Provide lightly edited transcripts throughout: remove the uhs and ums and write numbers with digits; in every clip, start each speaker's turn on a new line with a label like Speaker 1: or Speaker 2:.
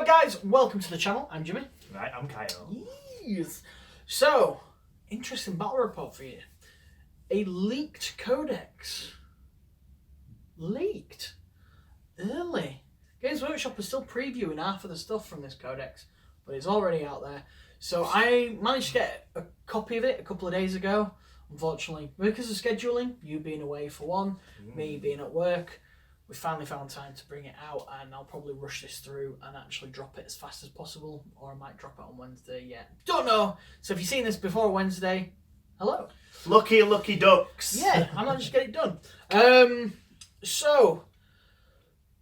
Speaker 1: up, guys? Welcome to the channel. I'm Jimmy.
Speaker 2: Right, I'm Kyle.
Speaker 1: Yes. So, interesting battle report for you. A leaked Codex. Leaked. Early. Games Workshop is still previewing half of the stuff from this Codex, but it's already out there. So I managed to get a copy of it a couple of days ago. Unfortunately, because of scheduling, you being away for one, me being at work, we finally found time to bring it out, and I'll probably rush this through and actually drop it as fast as possible, or I might drop it on Wednesday yet. Don't know. So if you've seen this before Wednesday, hello.
Speaker 2: Lucky ducks.
Speaker 1: Yeah, I managed to get it done. So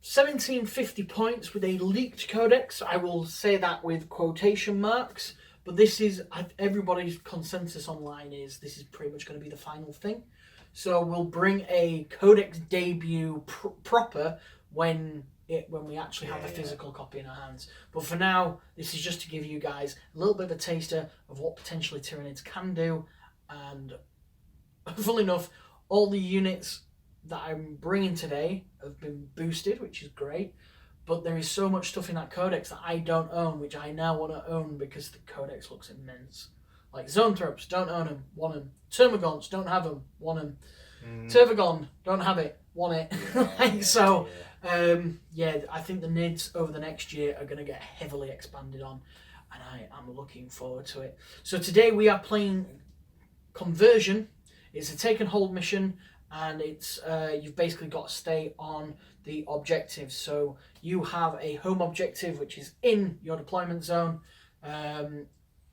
Speaker 1: 1750 points with a leaked Codex. I will say that with quotation marks, but this is everybody's consensus online is this is pretty much going to be the final thing. So we'll bring a Codex debut proper when we actually have a physical copy in our hands. But for now, this is just to give you guys a little bit of a taster of what potentially Tyranids can do. And funnily enough, all the units that I'm bringing today have been boosted, which is great. But there is so much stuff in that Codex that I don't own, which I now want to own because the Codex looks immense. Like Zoanthropes, don't own them, want them. Hormaguants, don't have them, want them. Tyrgon, don't have it, want it. I think the NIDs over the next year are going to get heavily expanded on, and I am looking forward to it. So today we are playing Conversion. It's a take and hold mission, and it's you've basically got to stay on the objectives. So you have a home objective, which is in your deployment zone,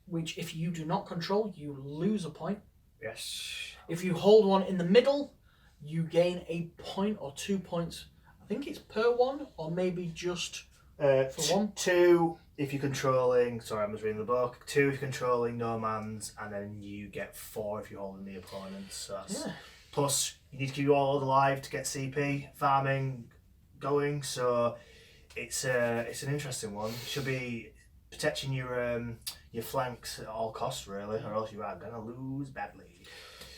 Speaker 1: which if you do not control, you lose a point.
Speaker 2: Yes.
Speaker 1: If you hold one in the middle, you gain a point or 2 points. I think it's per one, or maybe just for one.
Speaker 2: 2 if you're controlling. Sorry, I'm just reading the book. 2 if you're controlling nomads, and then you get 4 if you're holding the opponents. So that's, plus, you need to keep you all alive to get CP farming going. So it's an interesting one. It should be protecting your flanks at all costs, really, or else you are gonna lose badly.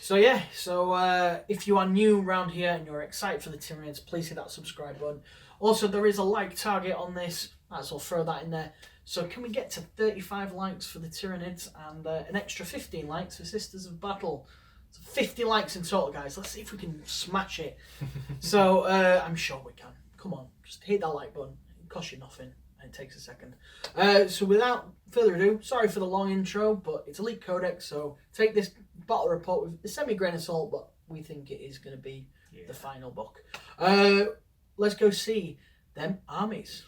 Speaker 1: So if you are new around here and you're excited for the Tyranids, please hit that subscribe button. Also, there is a like target on this, so I'll throw that in there. So can we get to 35 likes for the Tyranids and an extra 15 likes for Sisters of Battle? So 50 likes in total, guys. Let's see if we can smash it. So I'm sure we can. Come on, just hit that like button. It costs you nothing. It takes a second. So without further ado, sorry for the long intro, but it's Elite Codex, so take this battle report with a semi-grain of salt, but we think it is going to be the final book. Let's go see them armies.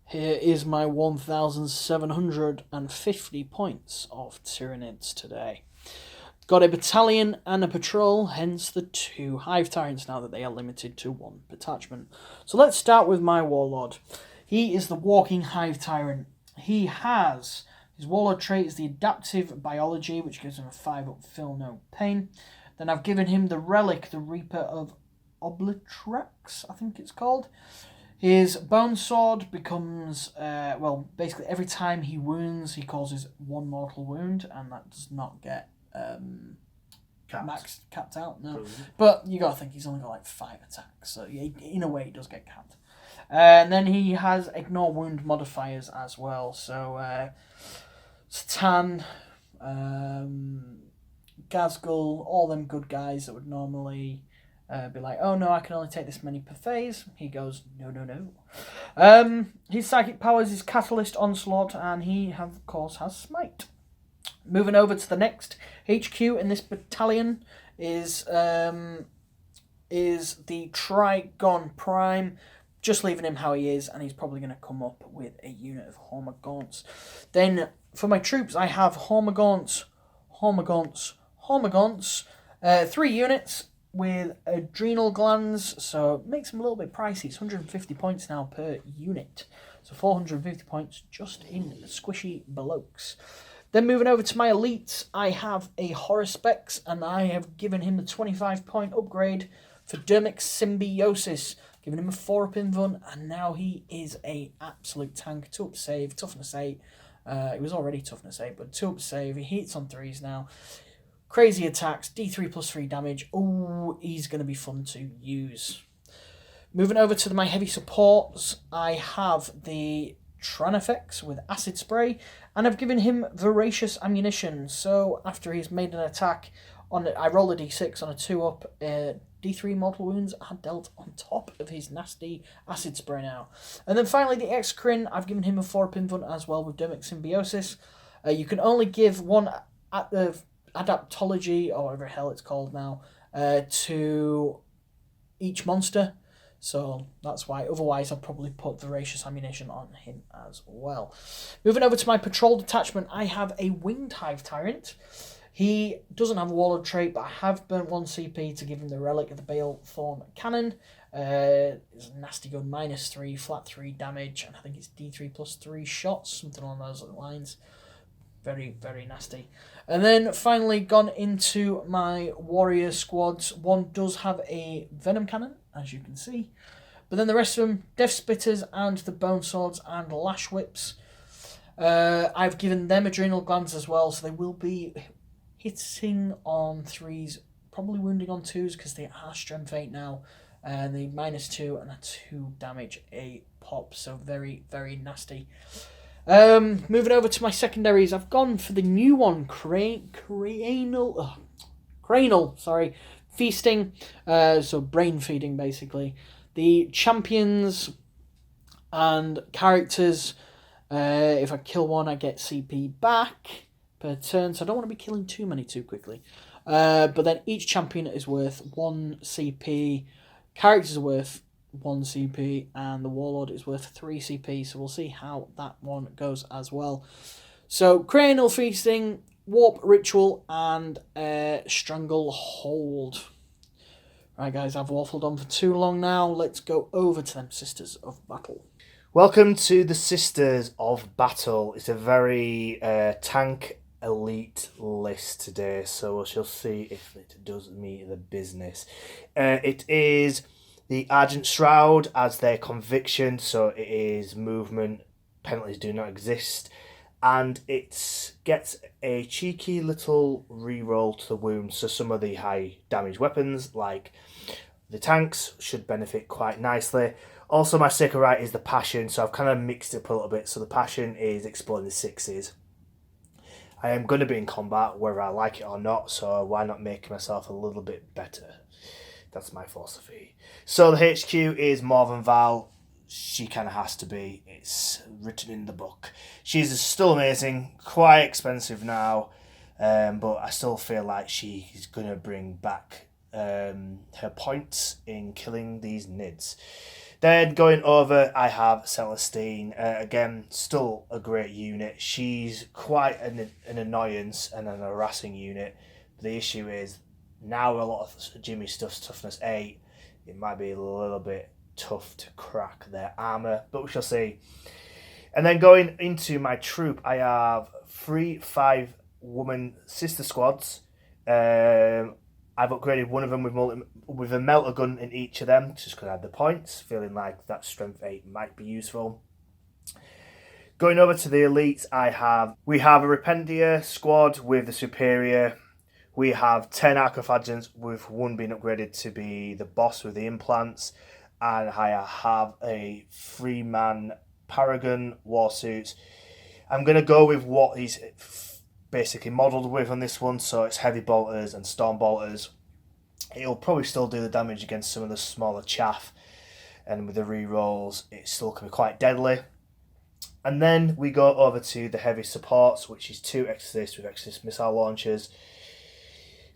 Speaker 1: Here is my 1,750 points of Tyranids today. Got a battalion and a patrol, hence the 2 Hive Tyrants now that they are limited to 1 detachment. So let's start with my Warlord. He is the walking Hive Tyrant. He has, his Warlord trait is the Adaptive Biology, which gives him a 5-up Feel No Pain. Then I've given him the Relic, the Reaper of Obliterax, I think it's called. His Bone Sword becomes, basically every time he wounds, he causes 1 mortal wound, and that does not get capped out, no. But you gotta think he's only got like 5 attacks, so in a way he does get capped. And then he has Ignore Wound modifiers as well. So Satan, Gazgul, all them good guys that would normally be like, oh no, I can only take this many per phase. He goes, no. His psychic powers is Catalyst, Onslaught, and he of course has Smite. Moving over to the next HQ in this battalion is the Trygon Prime. Just leaving him how he is, and he's probably going to come up with a unit of Hormaguants. Then, for my troops, I have Hormaguants, 3 units with adrenal glands, so it makes them a little bit pricey. It's 150 points now per unit. So 450 points just in squishy blokes. Then moving over to my elites, I have a Haruspex, and I have given him the 25-point upgrade for Dermic Symbiosis. Giving him a 4-up invuln, and now he is a absolute tank. 2-up save, toughness 8. He was already toughness 8, but 2-up save. He hits on 3s now. Crazy attacks, D3 plus 3 damage. Oh, he's going to be fun to use. Moving over to my heavy supports, I have the Tyrannofex with Acid Spray, and I've given him Voracious Ammunition. So after he's made an attack, I roll a d6 on a 2-up, d3 mortal wounds are dealt on top of his nasty Acid Spray now. And then finally the Exocrine, I've given him a 4-up invuln as well with Dermic Symbiosis. You can only give one Adaptology, or whatever the hell it's called now, to each monster. So that's why. Otherwise, I'll probably put Voracious Ammunition on him as well. Moving over to my patrol detachment, I have a Winged Hive Tyrant. He doesn't have a Warlord trait, but I have burnt 1 CP to give him the Relic of the Balethorn Cannon. It's a nasty gun, -3, flat 3 damage, and I think it's D3 plus 3 shots, something along those lines. Very, very nasty. And then finally gone into my warrior squads. One does have a Venom Cannon, as you can see. But then the rest of them, Death Spitters and the Bone Swords and Lash Whips. I've given them Adrenal Glands as well, so they will be hitting on 3s, probably wounding on 2s because they are Strength 8 now. And the -2 and a 2 damage a pop, so very, very nasty. Moving over to my secondaries, I've gone for the new one, Cranial, Feasting, so brain feeding basically. The champions and characters, if I kill one I get CP back per turn, so I don't want to be killing too many too quickly. But then each champion is worth 1 CP, characters are worth 1 CP, and the Warlord is worth 3 CP, so we'll see how that one goes as well. So Cranial Feasting, Warp Ritual, and Stranglehold. Right guys, I've waffled on for too long now, let's go over to them Sisters of Battle.
Speaker 2: Welcome to the Sisters of Battle. It's a very tank elite list today, so we shall see if it does me the business. It is the Argent Shroud as their conviction, so it is movement, penalties do not exist, and it gets a cheeky little reroll to the wounds, so some of the high damage weapons, like the tanks, should benefit quite nicely. Also, my Sacred Right is the Passion, so I've kind of mixed it up a little bit, so the Passion is exploring the 6s. I am going to be in combat, whether I like it or not, so why not make myself a little bit better? That's my philosophy. So the HQ is more than Val. She kind of has to be. It's written in the book. She's still amazing. Quite expensive now. But I still feel like she's going to bring back her points in killing these Nids. Then going over, I have Celestine. Again, still a great unit. She's quite an annoyance and an harassing unit. But the issue is, now a lot of Jimmy stuff's toughness 8, it might be a little bit tough to crack their armour, but we shall see. And then going into my troop, I have 3 5-woman sister squads. I've upgraded one of them with a melter gun in each of them, just because I had the points, feeling like that strength 8 might be useful. Going over to the elites, we have a Repentia squad with the superior. We have 10 Archophagents, with 1 being upgraded to be the boss with the implants. And I have a 3-man Paragon Warsuits. I'm going to go with what he's basically modelled with on this one. So it's Heavy Bolters and Storm Bolters. It'll probably still do the damage against some of the smaller chaff. And with the rerolls, it still can be quite deadly. And then we go over to the heavy supports, which is 2 Exorcists with Exorcist missile launchers.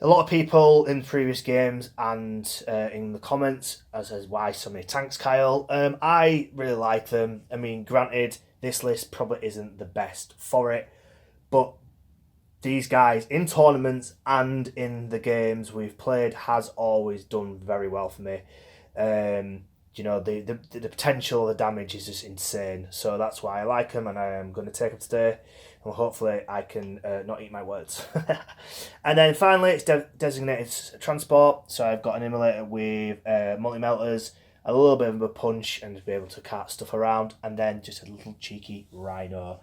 Speaker 2: A lot of people in previous games and in the comments says, why so many tanks, Kyle? I really like them. I mean, granted, this list probably isn't the best for it, but these guys in tournaments and in the games we've played has always done very well for me. You know, the potential of the damage is just insane. So that's why I like them, and I am going to take them today. And hopefully I can not eat my words. And then finally, it's designated transport. So I've got an immolator with multi-melters, a little bit of a punch, and to be able to cart stuff around. And then just a little cheeky rhino.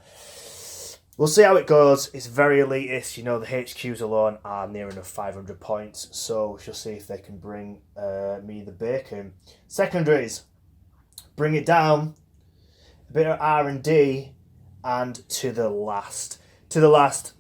Speaker 2: We'll see how it goes. It's very elitist. You know, the HQs alone are near enough 500 points. So we shall see if they can bring me the bacon. Secondaries, bring it down. a bit of R&D, and to the last. To the last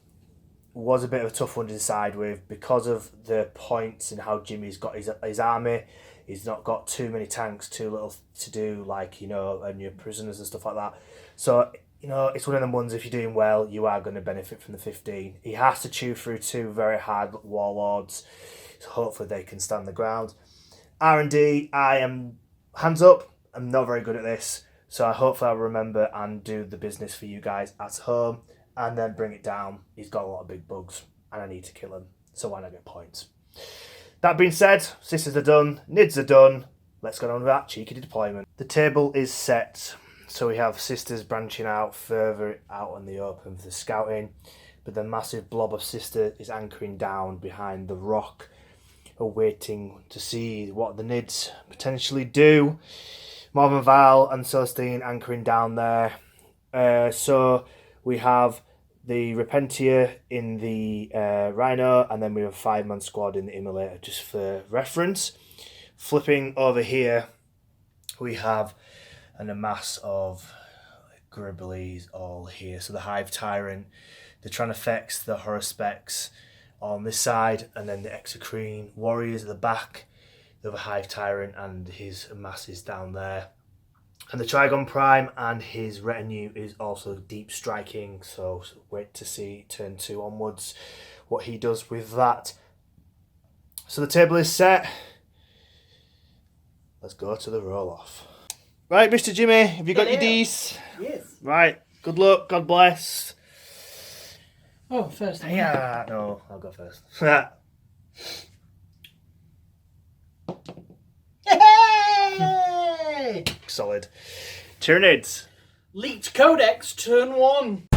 Speaker 2: was a bit of a tough one to decide with because of the points and how Jimmy's got his army. He's not got too many tanks, too little to do, like, you know, and your prisoners and stuff like that. So, you know, it's one of them ones, if you're doing well, you are going to benefit from the 15. He has to chew through 2 very hard warlords, so hopefully they can stand the ground. R&D, I am, hands up, I'm not very good at this, so hopefully I'll remember and do the business for you guys at home, and then bring it down. He's got a lot of big bugs, and I need to kill him, so why not get points? That being said, sisters are done, nids are done. Let's get on with that cheeky deployment. The table is set, so we have sisters branching out further out on the open for the scouting, but the massive blob of sister is anchoring down behind the rock, awaiting to see what the nids potentially do. Marvin Val and Celestine anchoring down there. So we have the Repentia in the Rhino, and then we have a 5-man squad in the Immolator, just for reference. Flipping over here, we have a mass of Gribblies all here. So the Hive Tyrant, the Tyrannofex, the Haruspex on this side, and then the Exocrine warriors at the back. The other Hive Tyrant and his masses down there. And the Trygon Prime and his retinue is also deep striking, so wait to see turn 2 onwards what he does with that. So the table is set. Let's go to the roll-off. Right, Mr. Jimmy, have you got your Ds?
Speaker 1: Yes.
Speaker 2: Right, good luck, God bless.
Speaker 1: Oh, first.
Speaker 2: Yeah, no, I'll go first.
Speaker 1: Yay!
Speaker 2: Solid. Tyranids.
Speaker 1: Leaked Codex, turn 1.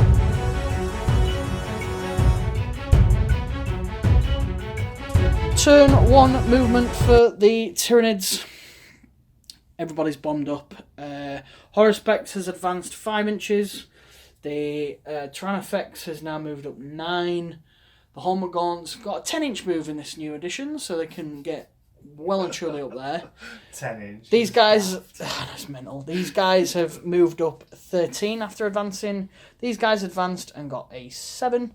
Speaker 1: Turn 1 movement for the Tyranids. Everybody's bombed up. Haruspex has advanced 5 inches. The Tyrannofex has now moved up 9. The Hormaguants got a 10-inch move in this new edition, so they can get well and truly up there.
Speaker 2: 10-inch.
Speaker 1: These guys, that's mental. These guys have moved up 13 after advancing. These guys advanced and got a 7.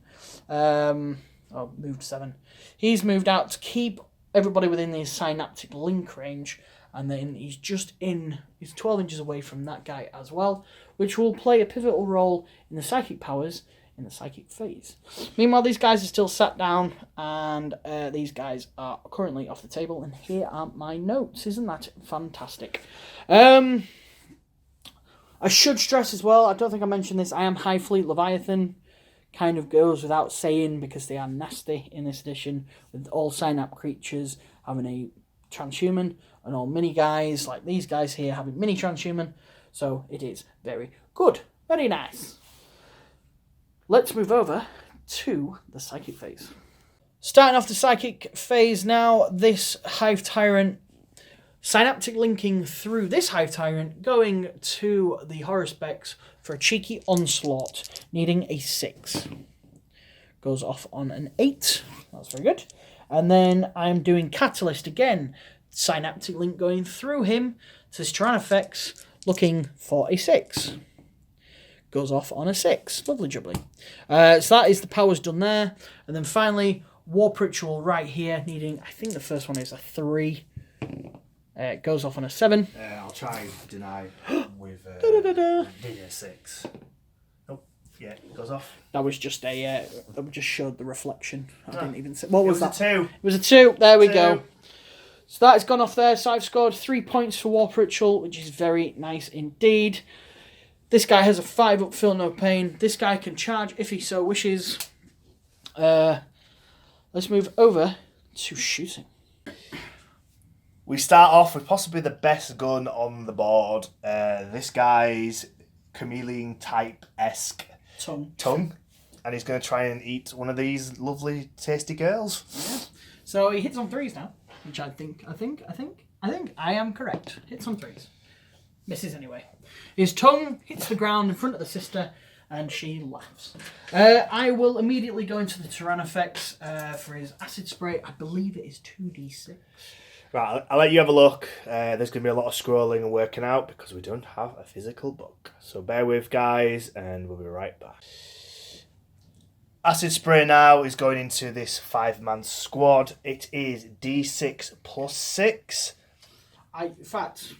Speaker 1: Moved 7. He's moved out to keep everybody within the synaptic link range, and then he's 12 inches away from that guy as well, which will play a pivotal role in the psychic powers in the psychic phase. Meanwhile, these guys are still sat down, and these guys are currently off the table, and here are my notes. Isn't that fantastic? I should stress as well, I don't think I mentioned this, I am High Fleet Leviathan. Kind of goes without saying because they are nasty in this edition, with all synap creatures having a transhuman, and all mini guys like these guys here having mini transhuman. So it is very good, very nice. Let's move over to the psychic phase. Starting off the psychic phase now, this Hive Tyrant, synaptic linking through this Hive Tyrant, going to the Haruspex for a cheeky Onslaught, needing a 6. Goes off on an 8. That's very good. And then I'm doing Catalyst again. Synaptic link going through him to this Tyrannofex, looking for a 6. Goes off on a 6. Lovely jubbly. So that is the powers done there. And then finally, Warp Ritual right here, needing, I think the first one is a 3. It goes off on a 7.
Speaker 2: I'll try and deny with a 6. Oh, yeah, it goes off.
Speaker 1: That was just that just showed the reflection. I didn't even say. What was that?
Speaker 2: It was a 2.
Speaker 1: It was a 2. There we go. So that has gone off there. So I've scored 3 points for Warp Ritual, which is very nice indeed. This guy has a 5 up, feel no pain. This guy can charge if he so wishes. Let's move over to shooting.
Speaker 2: We start off with possibly the best gun on the board. This guy's chameleon type-esque tongue. And he's going to try and eat one of these lovely, tasty girls.
Speaker 1: Yeah. So he hits on 3s now, which I think I am correct. Hits on 3s. Misses anyway. His tongue hits the ground in front of the sister, and she laughs. I will immediately go into the Tyrannofex for his acid spray. I believe it is 2d6.
Speaker 2: Right, I'll let you have a look. There's going to be a lot of scrolling and working out because we don't have a physical book. So bear with, guys, and we'll be right back. Acid Spray now is going into this 5-man squad. It is D6 plus 6.
Speaker 1: In fact,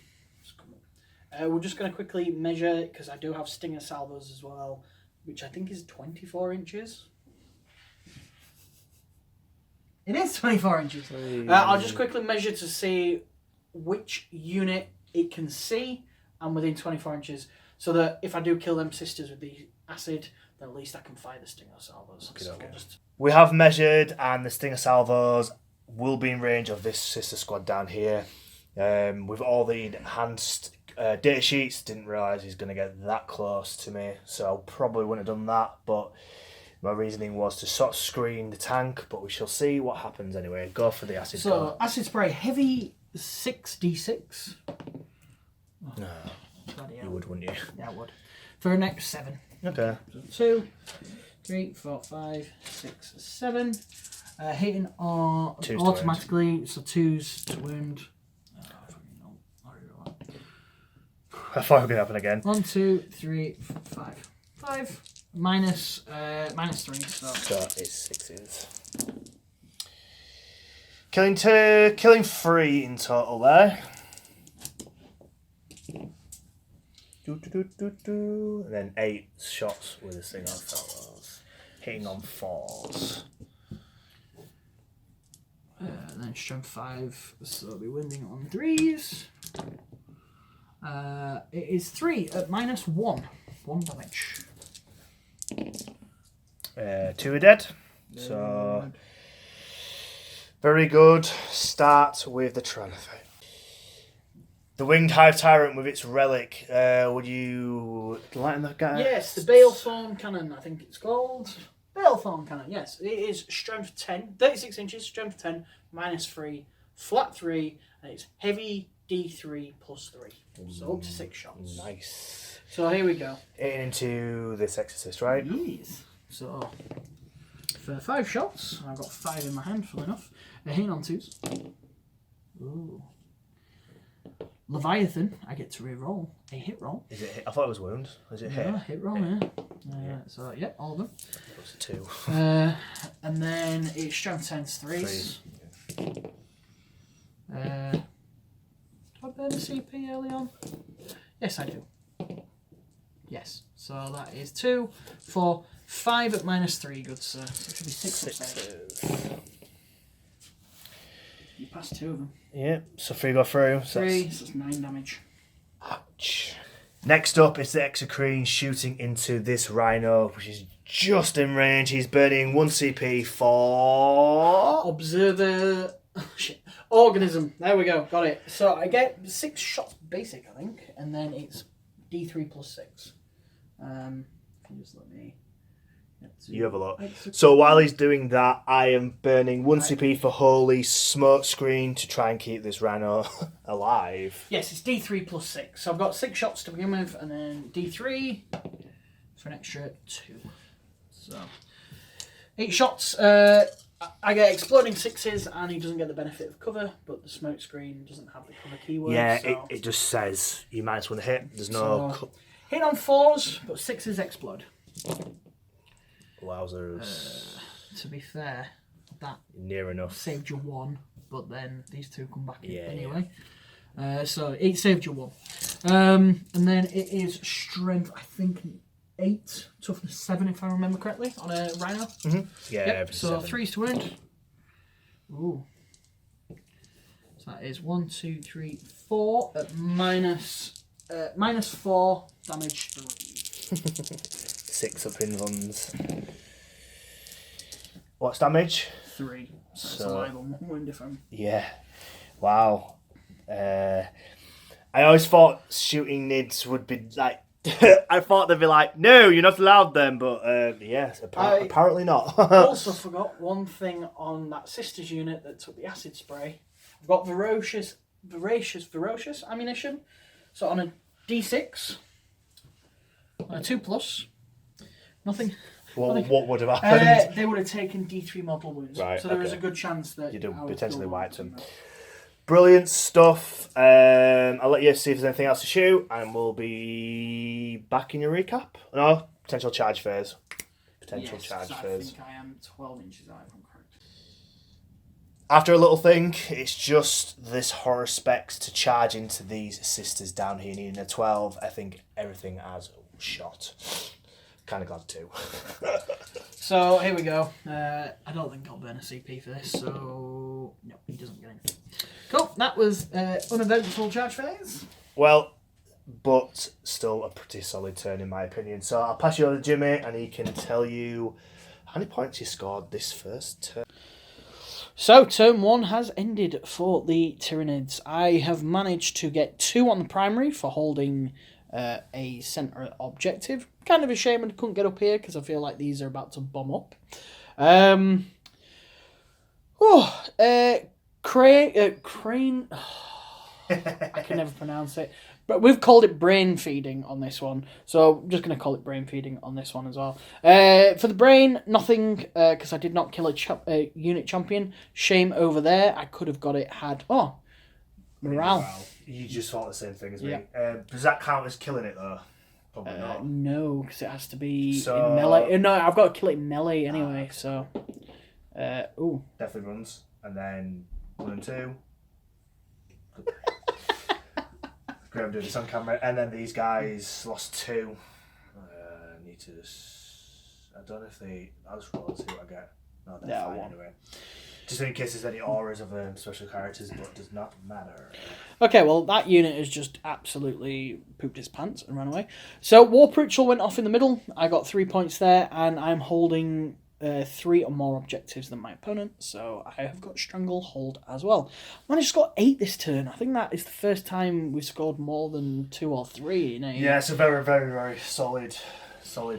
Speaker 1: we're just going to quickly measure, because I do have Stinger Salvos as well, which I think is 24 inches. It is 24 inches. I'll just quickly measure to see which unit it can see and within 24 inches, so that if I do kill them sisters with the acid, then at least I can fire the Stinger Salvos.
Speaker 2: Okay,
Speaker 1: So
Speaker 2: okay.
Speaker 1: just...
Speaker 2: We have measured, and the Stinger Salvos will be in range of this sister squad down here. With all the enhanced data sheets, didn't realise he's going to get that close to me, so probably wouldn't have done that, but my reasoning was to sort of screen the tank, but we shall see what happens anyway. Go for the acid.
Speaker 1: So, acid spray, heavy 6d6. Oh,
Speaker 2: No, you would, wouldn't you?
Speaker 1: Yeah, I would. For the next 7.
Speaker 2: Okay.
Speaker 1: So 2, 3, 4, 5, 6, 7. Hitting are
Speaker 2: Twos to
Speaker 1: automatically, so 2s to wound.
Speaker 2: I thought it was going to happen again.
Speaker 1: 1, 2, 3, 5. 5 minus 3.
Speaker 2: So it's 6s. Killing 3 in total there. And then 8 shots with a Stinger Salvos. Hitting on 4s.
Speaker 1: Then strength 5, so I'll be winding on 3s. It is 3 at minus 1. 1 damage.
Speaker 2: 2 are dead. So very good. Start with the Tyrannofex. The Winged Hive Tyrant with its Relic. Would you lighten that guy?
Speaker 1: Yes, the Balethorn Cannon, I think it's called. Balethorn Cannon, yes. It is strength 10, 36 inches, strength 10, minus 3, flat 3, and it's heavy D3 plus 3. So up to 6 shots.
Speaker 2: Nice.
Speaker 1: So here we go.
Speaker 2: Hitting into this Exorcist, right?
Speaker 1: Yes. So for 5 shots, I've got 5 in my hand, full enough. Hitting on 2s. Ooh. Leviathan, I get to re-roll a hit roll.
Speaker 2: Is it hit? I thought it was wound. Is it hit?
Speaker 1: Yeah, hit roll, yeah. So, yeah, all of them.
Speaker 2: It's a 2.
Speaker 1: And then it's strength 10's 3s. Do I burn the CP early on? Yes, I do. Yes. So that is 2, 4, 5 at minus 3, good sir. So it should be 6
Speaker 2: 6s.
Speaker 1: You passed 2 of them.
Speaker 2: Yeah, so 3 go through. So
Speaker 1: 3, so that's 9 damage.
Speaker 2: Ouch. Next up is the Exocrine shooting into this Rhino, which is just in range. He's burning 1 CP for...
Speaker 1: Observer... shit. Organism. There we go. Got it. So I get 6 shots basic, I think. And then it's D3 plus 6. Can you just let me...
Speaker 2: You have a look. So while he's doing that, I am burning 1 CP for Holy Smoke Screen to try and keep this Rhino alive.
Speaker 1: Yes, it's D3 plus 6. So I've got 6 shots to begin with, and then D3 for an extra 2. So 8 shots. I get exploding 6s, and he doesn't get the benefit of cover, but the smoke screen doesn't have the cover keyword.
Speaker 2: Yeah,
Speaker 1: so.
Speaker 2: it just says you minus 1 hit. There's no...
Speaker 1: So, hit on 4s, but 6s explode.
Speaker 2: Wowzers.
Speaker 1: To be fair, that
Speaker 2: Near enough.
Speaker 1: saved you 1, but then these 2 come back in
Speaker 2: Yeah,
Speaker 1: anyway. So it saved you 1. And then it is strength, I think 8, toughness 7 if I remember correctly, on a Rhino.
Speaker 2: Mm-hmm. Yeah,
Speaker 1: Yep. So
Speaker 2: 7.
Speaker 1: 3s to wound. Ooh. So that is 1, 2, 3, 4 at minus 4 damage 3.
Speaker 2: 6 up in runs. What's damage?
Speaker 1: 3. So it's a live on 1 wound if I'm...
Speaker 2: Yeah. Wow. I always thought shooting nids would be like... I thought they'd be like, no, you're not allowed them, but yes, apparently not.
Speaker 1: I also forgot one thing on that sisters unit that took the acid spray. I've got Voracious ammunition. So on a D6, on a 2+, nothing.
Speaker 2: Well, what would have happened?
Speaker 1: They would have taken D3 model wounds.
Speaker 2: Right,
Speaker 1: so there was a good chance that
Speaker 2: you'd have potentially wiped them. Brilliant stuff. I'll let you see if there's anything else to shoot, and we'll be back in your recap. No, potential charge phase. Potential charge phase.
Speaker 1: I think I am 12 inches out, if I'm correct.
Speaker 2: After a little thing, it's just this Haruspex to charge into these sisters down here, needing a 12. I think everything has shot. Kind of glad too.
Speaker 1: So here we go. I don't think I'll burn a CP for this, so no, he doesn't get anything. Cool, that was uneventful charge phase.
Speaker 2: Well, but still a pretty solid turn in my opinion. So I'll pass you over to Jimmy, and he can tell you how many points you scored this first turn.
Speaker 1: So turn 1 has ended for the Tyranids. I have managed to get 2 on the primary for holding a centre objective. Kind of a shame I couldn't get up here because I feel like these are about to bomb up. Crane. I can never pronounce it. But we've called it brain feeding on this one. So I'm just going to call it brain feeding on this one as well. For the brain, nothing, because I did not kill a unit champion. Shame over there. I could have got it had... Oh, morale.
Speaker 2: Wow. You just thought the same thing as me.
Speaker 1: Yeah.
Speaker 2: Does that count as killing it though? Probably not.
Speaker 1: No, because it has to be in melee. No, I've got to kill it in melee anyway, so... ooh.
Speaker 2: Definitely runs. And then 1 and 2. Great, I'm doing this on camera. And then these guys lost 2. Need to just... I don't know if they... I'll just roll and see what I get. No, they're fine anyway. Just in case there's any auras of special characters, but it does not matter.
Speaker 1: Okay, well, that unit has just absolutely pooped his pants and ran away. So, Warp Ritual went off in the middle. I got 3 points there, and I'm holding 3 or more objectives than my opponent, so I have got Stranglehold as well. Managed to score 8 this turn. I think that is the first time we've scored more than 2 or 3 in a...
Speaker 2: Yeah, it's a very, very, very solid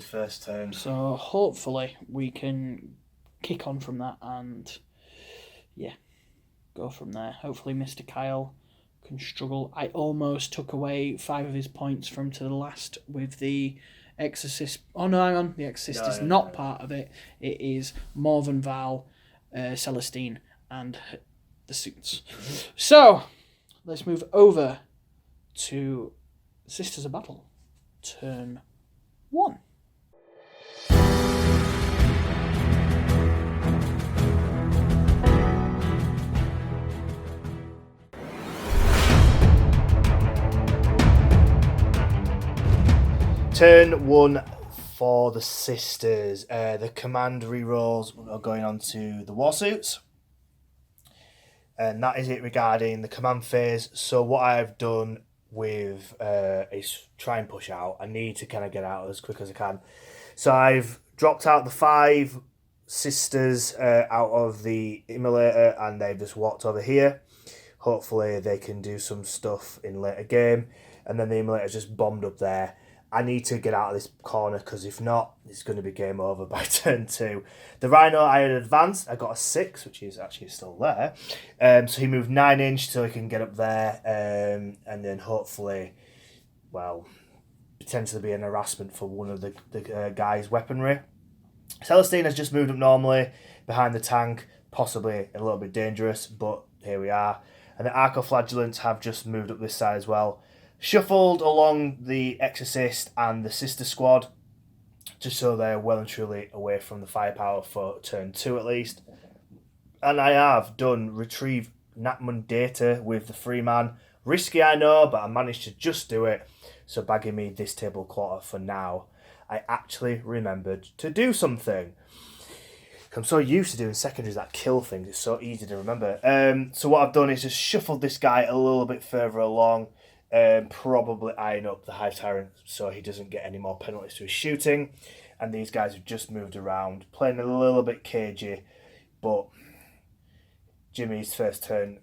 Speaker 2: first turn.
Speaker 1: So, hopefully, we can kick on from that and... yeah, go from there. Hopefully Mr. Kyle can struggle. I almost took away 5 of his points from to the last with the Exorcist. Oh no, hang on. The Exorcist is not part of it. It is Morven Val, Celestine, and the suits. So, let's move over to Sisters of Battle. Turn 1.
Speaker 2: Turn 1 for the sisters. The command rerolls are going on to the warsuits. And that is it regarding the command phase. So what I've done with is try and push out. I need to kind of get out as quick as I can. So I've dropped out the 5 sisters out of the immolator, and they've just walked over here. Hopefully they can do some stuff in later game. And then the immolator's just bombed up there. I need to get out of this corner, because if not, it's going to be game over by turn 2. The Rhino I had advanced. I got a 6, which is actually still there. So he moved 9 inch so he can get up there. And then hopefully, well, potentially be an harassment for one of the guys' weaponry. Celestine has just moved up normally behind the tank. Possibly a little bit dangerous, but here we are. And the Arcoflagellants have just moved up this side as well. Shuffled along the Exorcist and the Sister Squad, just so they're well and truly away from the firepower for turn 2 at least. And I have done retrieve Natman data with the free man. Risky, I know, but I managed to just do it. So bagging me this table quarter for now. I actually remembered to do something. I'm so used to doing secondaries that kill things, it's so easy to remember. So what I've done is just shuffled this guy a little bit further along. Probably eyeing up the Hive Tyrant so he doesn't get any more penalties to his shooting. And these guys have just moved around, playing a little bit cagey, but Jimmy's first turn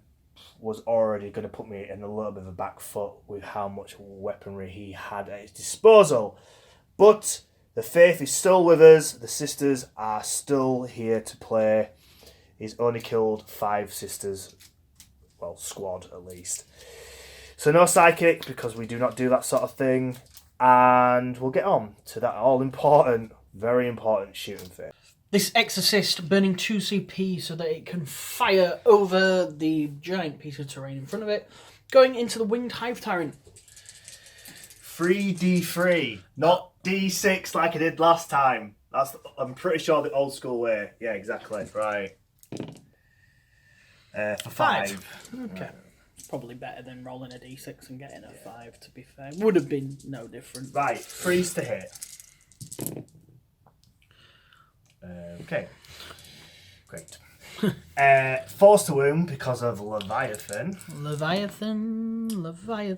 Speaker 2: was already going to put me in a little bit of a back foot with how much weaponry he had at his disposal. But the faith is still with us, the sisters are still here to play. He's only killed 5 sisters, well, squad at least. So no psychic, because we do not do that sort of thing. And we'll get on to that all-important, very important shooting phase.
Speaker 1: This Exorcist burning 2 CP so that it can fire over the giant piece of terrain in front of it. Going into the Winged Hive Tyrant.
Speaker 2: 3d3, not d6 like I did last time. I'm pretty sure the old school way. Yeah, exactly. Right. For 5.
Speaker 1: Okay. Probably better than rolling a d6 and getting a 5, to be fair. Would have been no different.
Speaker 2: Right, freeze to hit. Okay. Great. Force to wound because of Leviathan.
Speaker 1: Leviathan.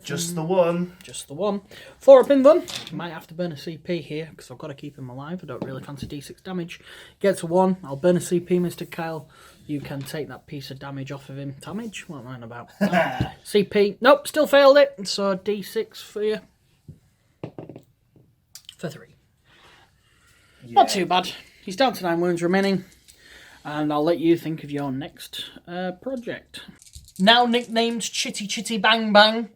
Speaker 2: Just the one.
Speaker 1: Just the one. 4 up in them. Might have to burn a CP here because I've got to keep him alive. I don't really fancy d6 damage. Gets a 1. I'll burn a CP, Mr. Kyle. You can take that piece of damage off of him. Damage? What am I on about? CP. Nope, still failed it. So d6 for you. For 3. Yeah. Not too bad. He's down to 9 wounds remaining. And I'll let you think of your next project. Now nicknamed Chitty Chitty Bang Bang,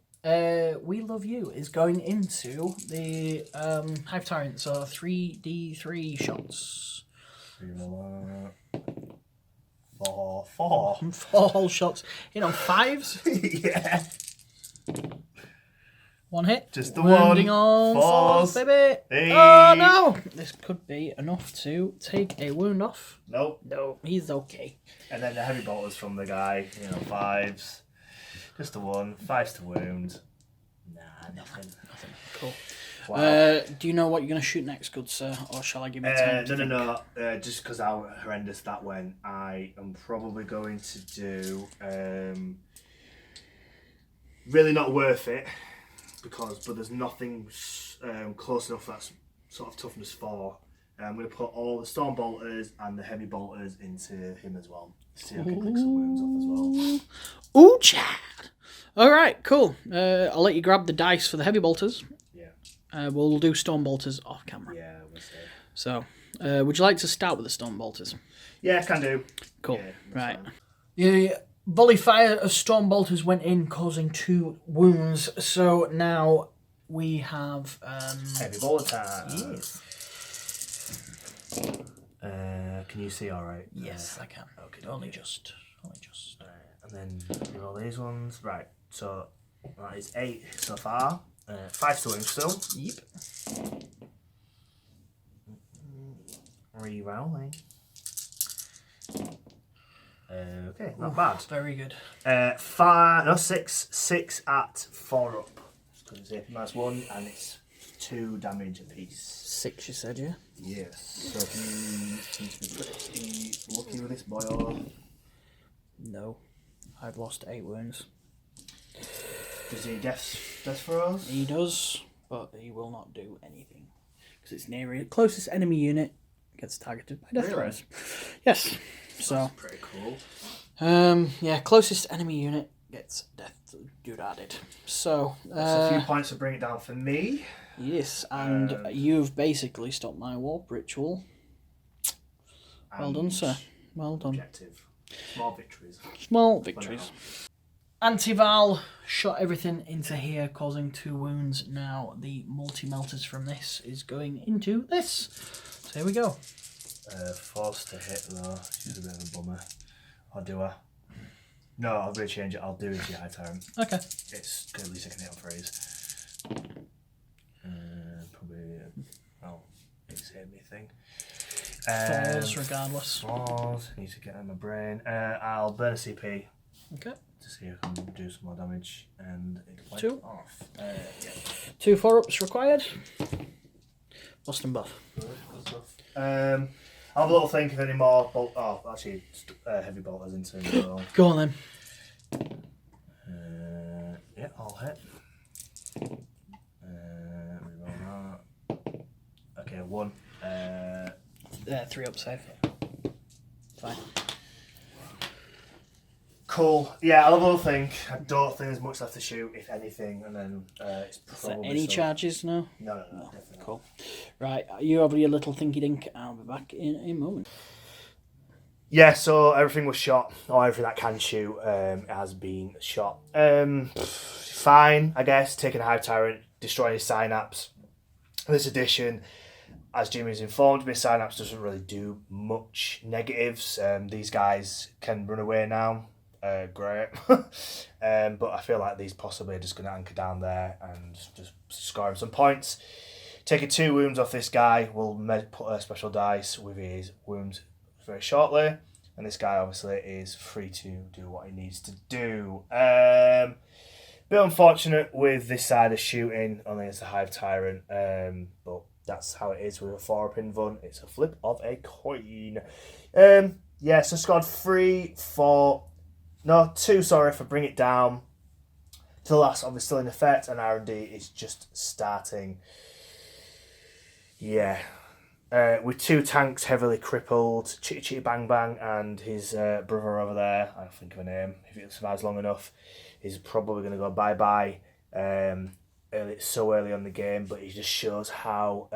Speaker 1: We Love You is going into the Hive Tyrant. So 3d3 shots.
Speaker 2: 4.
Speaker 1: 4 whole shots. In on 5s.
Speaker 2: Yeah.
Speaker 1: 1 hit.
Speaker 2: Just the
Speaker 1: Wounding
Speaker 2: one.
Speaker 1: on
Speaker 2: 4s,
Speaker 1: baby.
Speaker 2: Hey.
Speaker 1: Oh no! This could be enough to take a wound off.
Speaker 2: Nope.
Speaker 1: No, he's okay.
Speaker 2: And then the heavy bolters from the guy, 5s. Just the 1. 5s to wound. Nah, nothing.
Speaker 1: Cool.
Speaker 2: Wow.
Speaker 1: Do you know what you're going to shoot next, good sir? Or shall I give you time?
Speaker 2: No. Just because how horrendous that went, I am probably going to do really not worth it. But there's nothing close enough that's sort of toughness 4. I'm going to put all the storm bolters and the heavy bolters into him as well. See if I can pick some wounds off as well.
Speaker 1: Ooh, Chad! Alright, cool. I'll let you grab the dice for the heavy bolters.
Speaker 2: Yeah.
Speaker 1: We'll do storm bolters off camera.
Speaker 2: Yeah, we'll see.
Speaker 1: So, would you like to start with the storm bolters?
Speaker 2: Yeah, can do.
Speaker 1: Cool.
Speaker 2: Yeah,
Speaker 1: right. The volley fire of storm bolters went in, causing 2 wounds. So now we have
Speaker 2: heavy bolter time.
Speaker 1: Yes.
Speaker 2: Can you see all right?
Speaker 1: Yes, I can.
Speaker 2: Okay.
Speaker 1: Only just.
Speaker 2: And then roll these ones. Right. So that is 8 so far. 5 to wound still.
Speaker 1: Yep.
Speaker 2: Re-rolling. Okay, not bad.
Speaker 1: Very good.
Speaker 2: 6 at 4 up. Because it's -1 and it's 2 damage apiece.
Speaker 1: 6, you said, yeah?
Speaker 2: Yes. So he seems to be pretty lucky with this boy. Or...
Speaker 1: No. I've lost 8 wounds.
Speaker 2: Does he death for us?
Speaker 1: He does, but he will not do anything. Because it's near it. Closest enemy unit gets targeted by death throws. Yes. So
Speaker 2: that's pretty cool.
Speaker 1: Yeah, closest enemy unit gets death doodadded. So
Speaker 2: that's a few points to bring it down for me.
Speaker 1: Yes, and you've basically stopped my warp ritual. Well done, sir. Well done.
Speaker 2: Objective. Small victories.
Speaker 1: Small victories. Antival shot everything into here, causing 2 wounds. Now the multi-melters from this is going into this. So here we go.
Speaker 2: Forced to hit though. She's a bit of a bummer. Or do I? No, I'll really change it. I'll do it to Hive Tyrant.
Speaker 1: Okay.
Speaker 2: It's at least I can hit on freeze. Probably. It's hit me thing.
Speaker 1: Falls regardless.
Speaker 2: Falls. Need to get in my brain. I'll burn a CP.
Speaker 1: Okay.
Speaker 2: To see if I can do some more damage and it went
Speaker 1: 2
Speaker 2: off. Yeah.
Speaker 1: 2 4-ups required. Bust and buff.
Speaker 2: Good stuff. I'll have a little think of any more. Actually, heavy bolters into him as well.
Speaker 1: Go on then.
Speaker 2: Yeah, I'll hit. Reroll that. Okay, 1.
Speaker 1: 3 up safe. Fine.
Speaker 2: Cool. Yeah, I'll have a little think. I don't think there's much left to shoot, if anything, and then it's probably.
Speaker 1: Any charges? No.
Speaker 2: No, definitely not.
Speaker 1: Cool. Right, you over your little thinky dink. I'll be back in a moment.
Speaker 2: Yeah, so everything was shot, or everything that can shoot has been shot. Fine, I guess. Taking a Hive Tyrant, destroying his synapse. This edition, as Jimmy's informed me, Synapse doesn't really do much negatives. These guys can run away now. Great. But I feel like these possibly are just going to anchor down there and just score him some points. Taking 2 wounds off this guy will put a special dice with his wounds very shortly. And this guy obviously is free to do what he needs to do. Bit unfortunate with this side of shooting, only as a Hive Tyrant. But that's how it is with a 4-up invuln. It's a flip of a coin. So scored 2 for Bring It Down. To the last, obviously still in effect, and R&D is just starting. Yeah. With 2 tanks heavily crippled, Chitty Chitty Bang Bang and his brother over there, I don't think of a name, if it survives long enough, is probably going to go bye-bye so early on the game, but it just shows how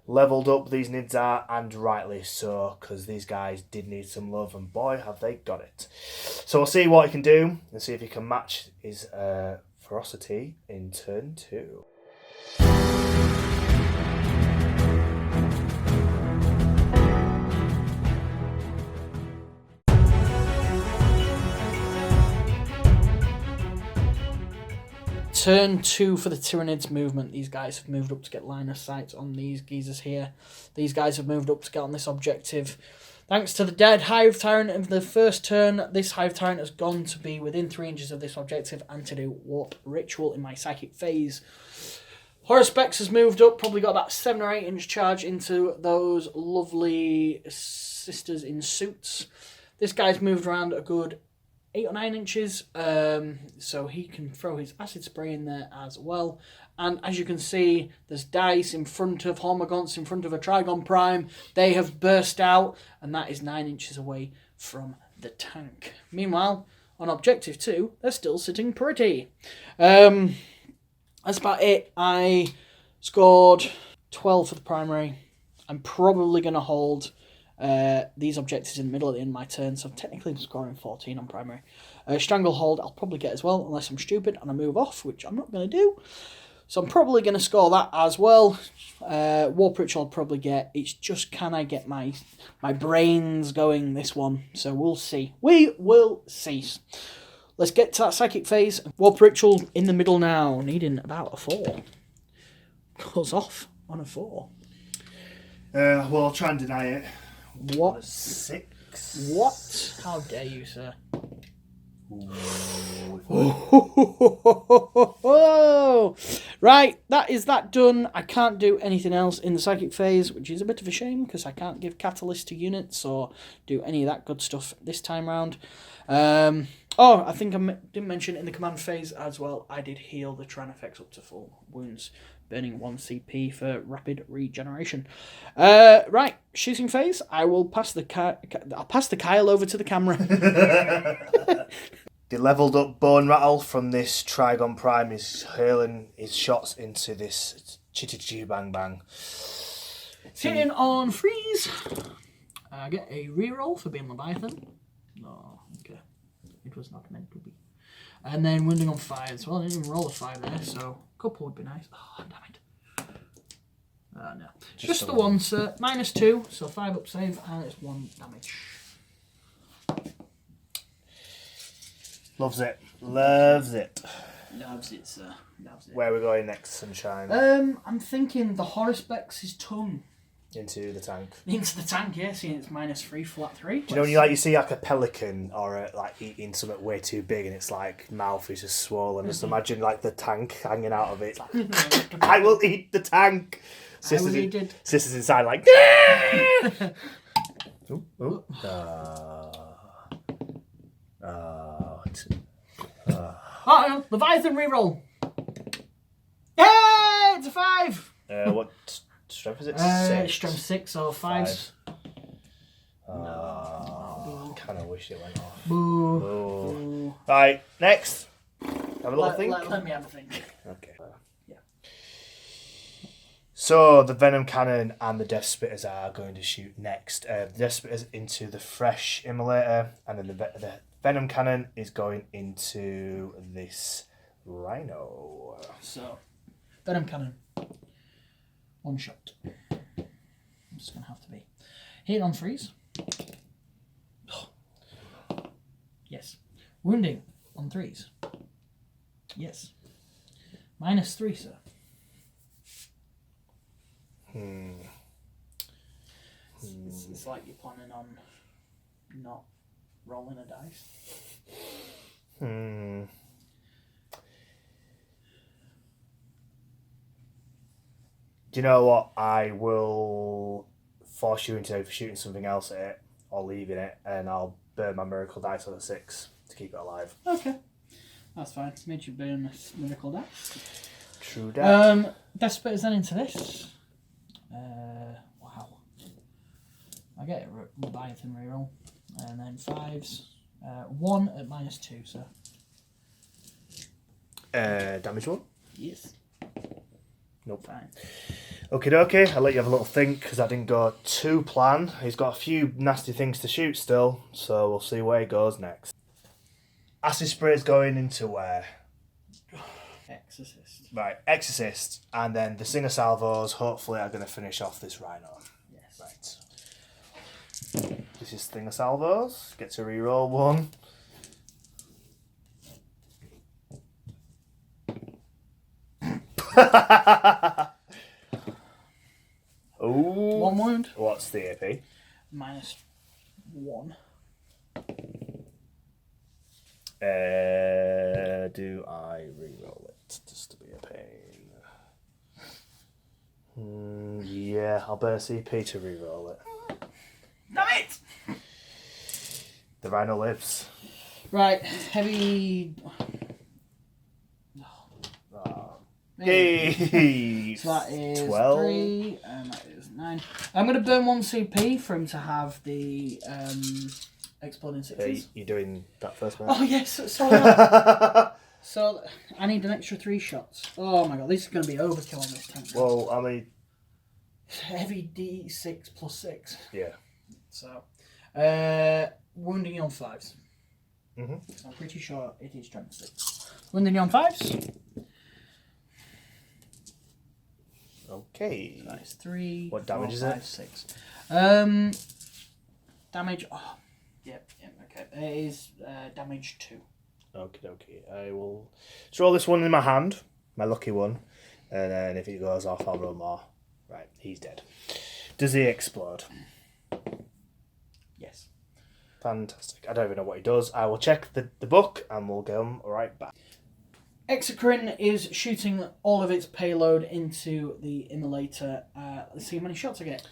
Speaker 2: levelled up these Nids are, and rightly so, because these guys did need some love, and boy, have they got it. So we'll see what he can do, and see if he can match his ferocity in turn 2.
Speaker 1: Turn 2 for the Tyranids movement. These guys have moved up to get line of sight on these geezers here. These guys have moved up to get on this objective. Thanks to the dead Hive Tyrant in the first turn, this Hive Tyrant has gone to be within 3 inches of this objective and to do Warp Ritual in my psychic phase. Haruspex has moved up, probably got about 7 or 8 inch charge into those lovely sisters in suits. This guy's moved around a good 8 or 9 inches, so he can throw his acid spray in there as well. And as you can see, there's dice in front of Hormaguants, in front of a Trygon Prime. They have burst out, and that is 9 inches away from the tank. Meanwhile, on objective 2, they're still sitting pretty. That's about it. I scored 12 for the primary. I'm probably going to hold these objectives in the middle at the end of my turn, so technically I'm scoring 14 on primary. Stranglehold I'll probably get as well, unless I'm stupid and I move off, which I'm not going to do. So I'm probably going to score that as well. Warp Ritual I'll probably get. It's just, can I get my brains going this one? So we'll see. We will see. Let's get to that psychic phase. Warp Ritual in the middle now, needing about a 4. Goes off on a 4.
Speaker 2: Well, I'll try and deny it.
Speaker 1: What?
Speaker 2: 6.
Speaker 1: What? How dare you, sir? Right, that is that done. I can't do anything else in the psychic phase, which is a bit of a shame because I can't give catalyst to units or do any of that good stuff this time round. I think I didn't mention in the command phase as well, I did heal the Tyrannofex up to full wounds, burning 1 CP for rapid regeneration. Right, shooting phase. I will pass the I'll pass the Kyle over to the camera.
Speaker 2: The levelled up bone rattle from this Trygon Prime is hurling his shots into this Chitty Chitty Bang Bang.
Speaker 1: Hitting on freeze. I get a reroll for being Leviathan. Oh, okay. It was not meant to be. And then wounding on 5 as well. I didn't even roll a 5 there, so a couple would be nice. Oh, damn it. No. Just the one, sir. -2, so 5 up save, and it's 1 damage.
Speaker 2: Loves it. Loves it.
Speaker 1: Loves it, sir. Loves it.
Speaker 2: Where are we going next, Sunshine?
Speaker 1: I'm thinking the Haruspex' tongue.
Speaker 2: Into the tank.
Speaker 1: Into the tank, yeah. Seeing it's -3, flat 3.
Speaker 2: Do you know when you see like a pelican or eating something way too big and it's like mouth is just swollen? Just imagine like the tank hanging out of it. Like, I will eat the tank. Sisters inside like.
Speaker 1: Leviathan reroll. Hey, it's a 5.
Speaker 2: What strength is it? 6.
Speaker 1: Strength 6 or 5.
Speaker 2: No. Kind of wish it went off.
Speaker 1: Boo.
Speaker 2: Boo. Right, next. Have a little think.
Speaker 1: Let me have a think.
Speaker 2: Okay.
Speaker 1: Yeah.
Speaker 2: So the Venom Cannon and the Death Spitters are going to shoot next. The Death Spitters into the Fresh Immolator, and then the Venom Cannon is going into this Rhino.
Speaker 1: So, Venom Cannon. 1 shot. It's going to have to be. Hitting on 3s. Yes. Wounding on 3s. Yes. -3, sir. It's like you're planning on not rolling a dice.
Speaker 2: Do you know what? I will force you into shooting something else at it or leaving it, and I'll burn my miracle dice on a 6 to keep it alive.
Speaker 1: Okay. That's fine. It's made you burn this miracle dice.
Speaker 2: True that.
Speaker 1: Desperate is then into this. Wow. I get a Leviathan reroll. And then 5s. 1 at -2, sir.
Speaker 2: Damage 1?
Speaker 1: Yes.
Speaker 2: Nope.
Speaker 1: Fine.
Speaker 2: Okay, I'll let you have a little think because I didn't go to plan. He's got a few nasty things to shoot still, so we'll see where he goes next. Acid Spray's going into where?
Speaker 1: Exorcist.
Speaker 2: Right, Exorcist, and then the Singer Salvos hopefully are going to finish off this Rhino.
Speaker 1: Yes.
Speaker 2: Right. This is Singer Salvos. Get to reroll 1. Ooh.
Speaker 1: 1 wound.
Speaker 2: What's the AP?
Speaker 1: -1.
Speaker 2: Do I reroll it just to be a pain? Yeah, I'll burn a CP to reroll it.
Speaker 1: Damn it!
Speaker 2: The Rhino lives.
Speaker 1: Right, heavy.
Speaker 2: Yay!
Speaker 1: So that is
Speaker 2: 12.
Speaker 1: 3, and that is 9. I'm going to burn 1 CP for him to have the exploding 6s.
Speaker 2: You're doing that first one?
Speaker 1: Oh, yes, sorry. So, I need an extra 3 shots. Oh my god, this is going to be overkill on this tank.
Speaker 2: Well, I mean...
Speaker 1: Heavy D6 plus 6.
Speaker 2: Yeah.
Speaker 1: So, wounding you on 5s.
Speaker 2: Mm-hmm.
Speaker 1: So I'm pretty sure it is strength 6. Wounding you on 5s.
Speaker 2: Okay.
Speaker 1: So that is 3.
Speaker 2: What damage
Speaker 1: 4,
Speaker 2: is
Speaker 1: 5,
Speaker 2: it?
Speaker 1: 6. Damage. Oh, yep, okay. It is damage 2.
Speaker 2: Okay. I will throw this one in my hand, my lucky one, and then if it goes off, I'll roll more. Right, he's dead. Does he explode?
Speaker 1: Yes.
Speaker 2: Fantastic. I don't even know what he does. I will check the book and we'll come right back.
Speaker 1: Exocrine is shooting all of its payload into the immolator. Let's see how many shots I get.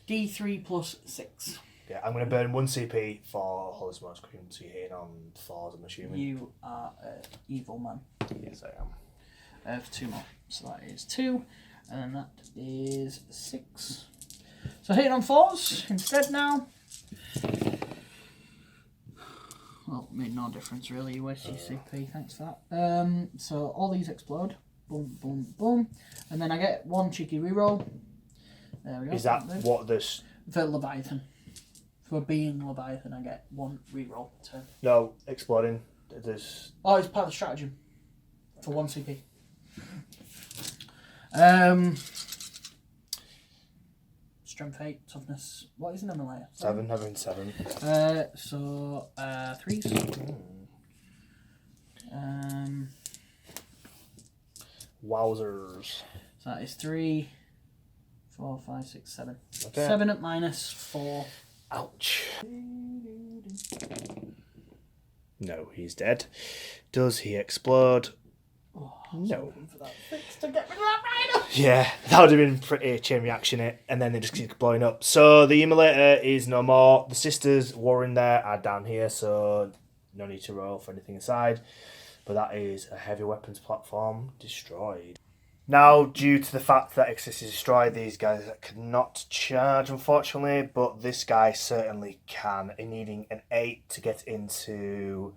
Speaker 1: D3 plus 6.
Speaker 2: Yeah, I'm going to burn 1 CP for Holy Smokes Cream, so you're hitting on 4s, I'm assuming.
Speaker 1: You are an evil man.
Speaker 2: Yes, I am.
Speaker 1: I have 2 more. So that is 2. And then that is 6. So hitting on 4s instead now. Well, made no difference really. You waste your CP, thanks for that. So all these explode. Boom, boom, boom. And then I get 1 cheeky reroll. There we go.
Speaker 2: Is that what this...
Speaker 1: For Leviathan. For being Leviathan, I get 1 reroll turn.
Speaker 2: No, exploding. There's...
Speaker 1: Oh, it's part of the stratagem. For 1 CP. Strength 8, toughness. What is an immolator?
Speaker 2: 7, having 7.
Speaker 1: So 3s.
Speaker 2: Wowzers.
Speaker 1: So that is 3, 4, 5, 6, 7.
Speaker 2: Okay.
Speaker 1: 7 at -4.
Speaker 2: Ouch. No, he's dead. Does he explode?
Speaker 1: Oh,
Speaker 2: No.
Speaker 1: for that fix to get rid of that rhino.
Speaker 2: Yeah, that would have been pretty chain reaction it, and then they just keep blowing up. So the immolator is no more. The sisters warring there are down here, so no need to roll for anything aside. But that is a heavy weapons platform destroyed. Now, due to the fact that Exodus is destroyed, these guys cannot charge, unfortunately, but this guy certainly can, needing an 8 to get into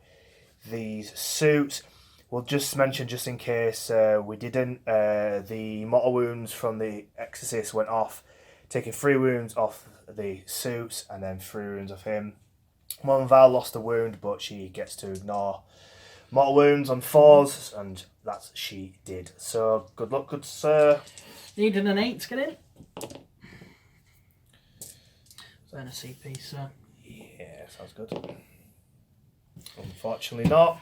Speaker 2: these suits. We'll just mention, just in case we didn't, the mortal wounds from the Exorcist went off, taking 3 wounds off the suits and then 3 wounds off him. Mom Val lost a wound, but she gets to ignore mortal wounds on 4s, and that she did. So good luck, good sir.
Speaker 1: Needing an 8 to get in. Burn a CP, so.
Speaker 2: Yeah, sounds good. Unfortunately not.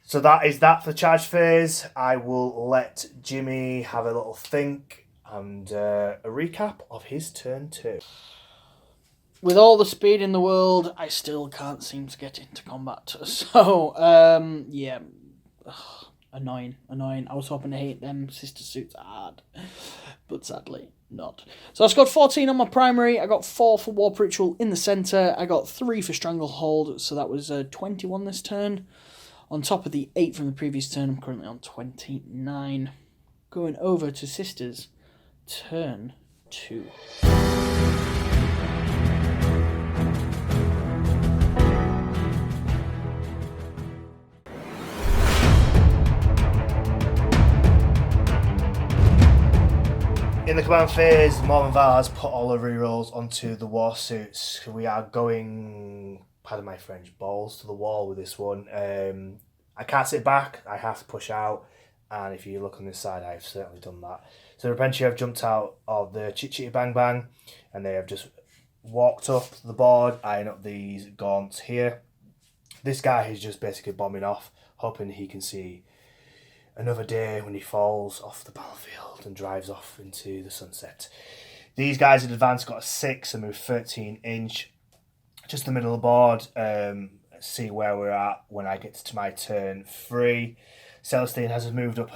Speaker 2: So that is that for the charge phase. I will let Jimmy have a little think and a recap of his turn 2.
Speaker 1: With all the speed in the world, I still can't seem to get into combat. So, yeah. Ugh, annoying. I was hoping to hit them sister suits hard, but sadly not. So I scored 14 on my primary. I got 4 for Warp Ritual in the centre. I got 3 for Stranglehold, so that was 21 this turn. On top of the 8 from the previous turn, I'm currently on 29. Going over to Sisters, turn 2.
Speaker 2: In the command phase, Mormon Val has put all the rerolls onto the war suits. We are going, pardon my French, balls to the wall with this one. I can't sit back, I have to push out, and if you look on this side, I've certainly done that. So the Repentia have jumped out of the Chit Chitty Bang Bang, and they have just walked up the board, eyeing up these gaunts here. This guy is just basically bombing off, hoping he can see another day when he falls off the battlefield and drives off into the sunset. These guys in advance got a 6 and move 13 inch, just the middle of the board. See where we're at when I get to my turn 3. Celestine has moved up.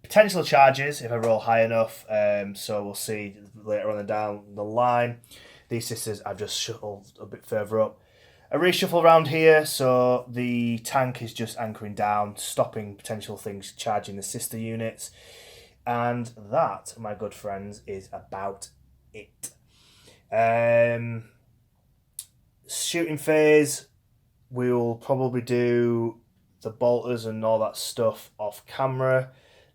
Speaker 2: Potential charges if I roll high enough. So we'll see later on down the line. These sisters I've just shuffled a bit further up. A reshuffle around here, so the tank is just anchoring down, stopping potential things charging the sister units. And that, my good friends, is about it. Shooting phase, we'll probably do the bolters and all that stuff off camera.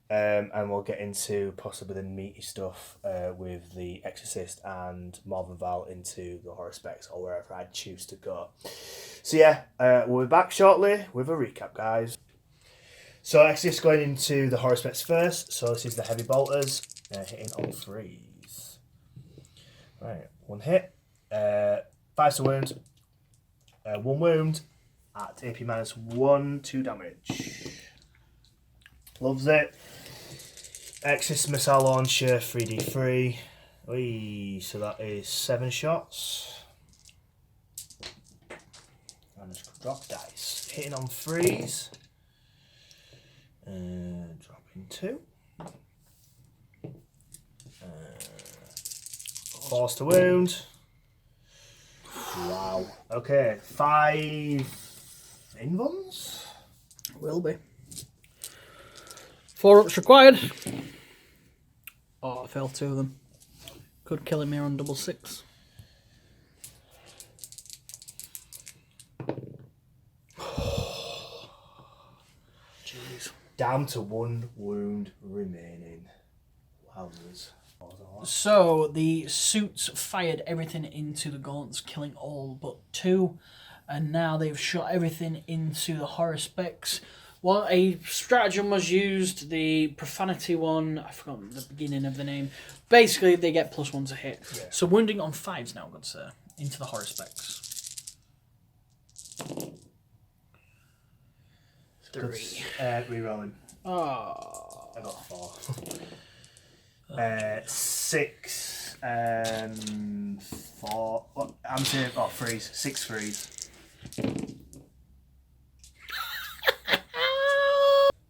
Speaker 2: And we'll get into possibly the meaty stuff with the Exorcist and Marvin Val into the Haruspex or wherever I choose to go. So yeah, we'll be back shortly with a recap, guys. So Exorcist going into the Haruspex first. So this is the heavy bolters hitting on 3s. Right, 1 hit, 5 to wound, 1 wound at AP -1, 2 damage. Loves it. Exis Missile Launcher, 3d3. Whee, so that is 7 shots. And just drop dice. Hitting on 3s. Dropping 2. Force to wound. Wow. Okay, 5 invulns?
Speaker 1: Will be. 4 ups required. Oh, I failed 2 of them. Could kill him here on double 6. Jeez.
Speaker 2: Down to 1 wound remaining. Wowzers.
Speaker 1: So the suits fired everything into the gaunts, killing all but 2. And now they've shot everything into the Haruspex. Well, a stratagem was used, the profanity one, I forgot the beginning of the name. Basically, they get +1 to hit. Yeah. So wounding on 5s now, good sir, into the Haruspex. 3.
Speaker 2: Rerolling.
Speaker 1: Oh.
Speaker 2: I got 4. 6, 4. Oh, I'm saying, 3s. 6 3s.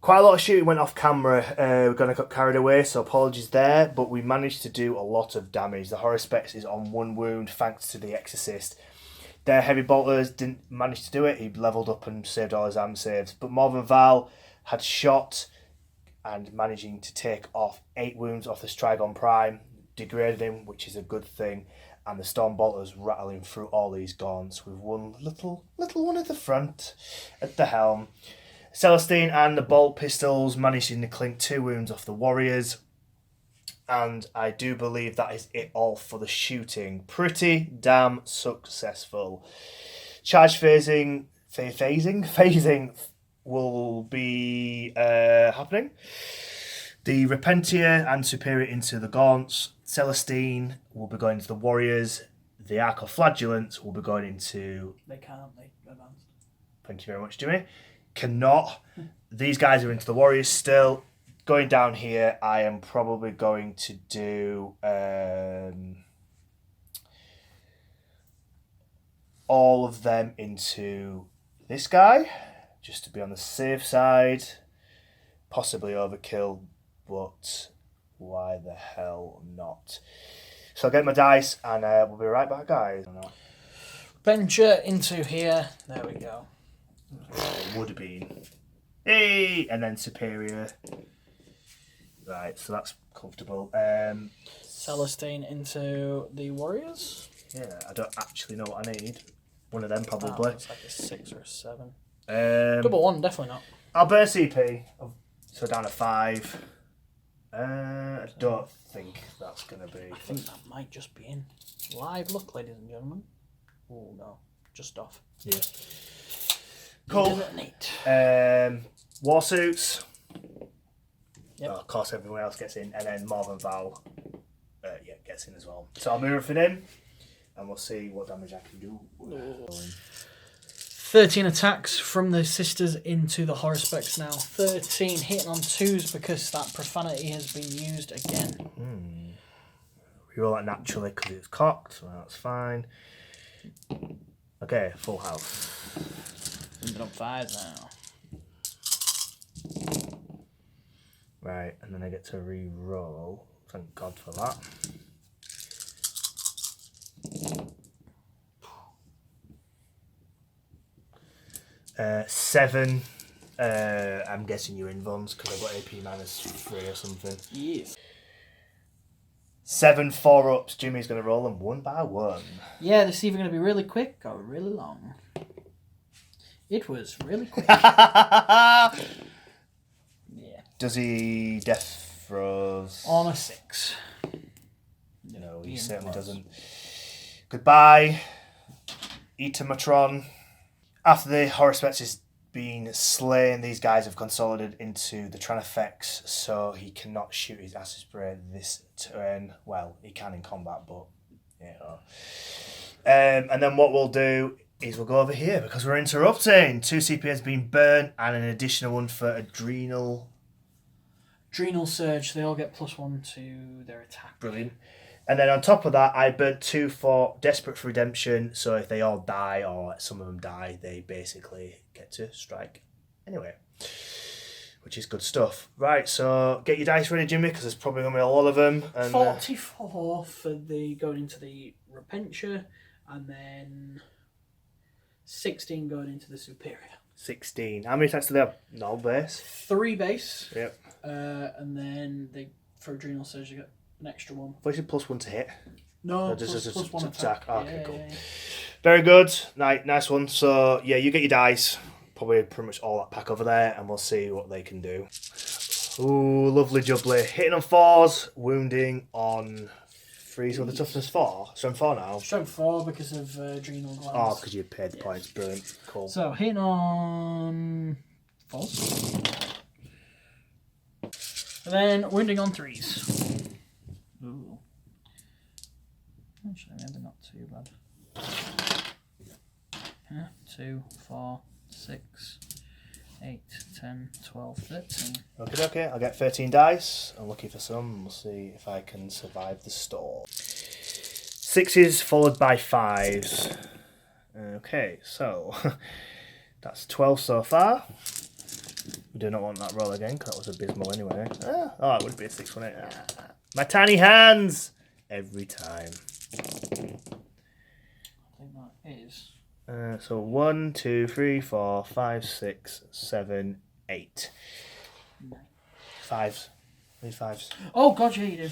Speaker 2: Quite a lot of shooting went off camera. We're going to get carried away, so apologies there. But we managed to do a lot of damage. The Haruspex is on 1 wound thanks to the Exorcist. Their heavy bolters didn't manage to do it. He leveled up and saved all his arm saves. But Morven Val had shot and managing to take off 8 wounds off this Trygon Prime, degraded him, which is a good thing. And the Storm Bolters rattling through all these gaunts with one little one at the front, at the helm. Celestine and the bolt pistols managing to clink 2 wounds off the warriors. And I do believe that is it all for the shooting. Pretty damn successful. Charge phasing will be happening. The Repentia and Superior into the Gaunts. Celestine will be going into the Warriors. The Arcoflagellants will be going into...
Speaker 1: They can't, they advanced.
Speaker 2: Thank you very much, Jimmy. Cannot. These guys are into the Warriors still. Going down here, I am probably going to do all of them into this guy, just to be on the safe side. Possibly overkill, but why the hell not? So I'll get my dice and we'll be right back, guys.
Speaker 1: Venture into here. There we go.
Speaker 2: Would have been. Hey! And then Superior. Right, so that's comfortable.
Speaker 1: Celestine into the Warriors.
Speaker 2: Yeah, I don't actually know what I need. One of them probably.
Speaker 1: It's like a 6 or a 7.
Speaker 2: Double
Speaker 1: 1, definitely not.
Speaker 2: I'll burn CP. So down to 5. I don't think that's going to be...
Speaker 1: I think that might just be in. Live luck, ladies and gentlemen. Oh, no. Just off.
Speaker 2: Yeah. Cool. War suits.
Speaker 1: Yep.
Speaker 2: Oh, of course, everyone else gets in. And then Marvin Val gets in as well. So I'll move it in. And we'll see what damage I can do.
Speaker 1: 13 attacks from the sisters into the Haruspex now. 13 hitting on 2s because that profanity has been used again.
Speaker 2: We roll that naturally because it's cocked, so that's fine. Okay, full house.
Speaker 1: Moving up 5 now.
Speaker 2: Right, and then I get to re-roll. Thank God for that. Seven. I'm guessing you're in Vons because I've got AP -3 or something.
Speaker 1: Yes.
Speaker 2: 7 4-ups. Jimmy's going to roll them one by one.
Speaker 1: Yeah, this is either going to be really quick or really long. It was really quick. Yeah.
Speaker 2: Does he death throws?
Speaker 1: On a 6.
Speaker 2: No, he certainly doesn't. Goodbye, Etamatron. After the Horuspex has been slain, these guys have consolidated into the Tyrannofex, so he cannot shoot his acid spray this turn. Well, he can in combat, but yeah. And then what we'll do is we'll go over here because we're interrupting. 2 CP has been burnt and an additional one for Adrenal
Speaker 1: Surge. They all get +1 to their attack.
Speaker 2: Brilliant. And then on top of that, I burnt 2 for Desperate for Redemption. So if they all die or some of them die, they basically get to strike anyway, which is good stuff. Right, so get your dice ready, Jimmy, because there's probably going to be a lot of them. And,
Speaker 1: 44 for the going into the Repentia, and then 16 going into the Superior.
Speaker 2: 16. How many attacks do they have? No base.
Speaker 1: 3 base.
Speaker 2: Yep.
Speaker 1: And then for Adrenal Surge, you get an extra 1.
Speaker 2: What is it, +1 to hit?
Speaker 1: No,
Speaker 2: just
Speaker 1: plus 1 attack.
Speaker 2: Okay, cool. Very good. Nice one. So, yeah, you get your dice. Probably pretty much all that pack over there, and we'll see what they can do. Ooh, lovely jubbly. Hitting on 4s, wounding on 3s with the toughness 4. So I'm 4 now.
Speaker 1: Strength 4 because of Adrenal Glands.
Speaker 2: Oh, because you paid the points. Brilliant. Cool.
Speaker 1: So, hitting on 4s. And then wounding on 3s. Ooh. Actually, maybe not too bad. 2, 4, 6, 8, 10, 12, 13.
Speaker 2: Okay. I'll get 13 dice. I'm looking for some. We'll see if I can survive the storm. 6s followed by 5s. Okay, so that's 12 so far. We do not want that roll again because that was abysmal anyway. Oh, it would be a 6, wouldn't it? My tiny hands! Every time.
Speaker 1: I think that is.
Speaker 2: So 1, 2, 3, 4, 5, 6, 7, 8. 5s. Need 5s.
Speaker 1: Oh, God, yeah, you do.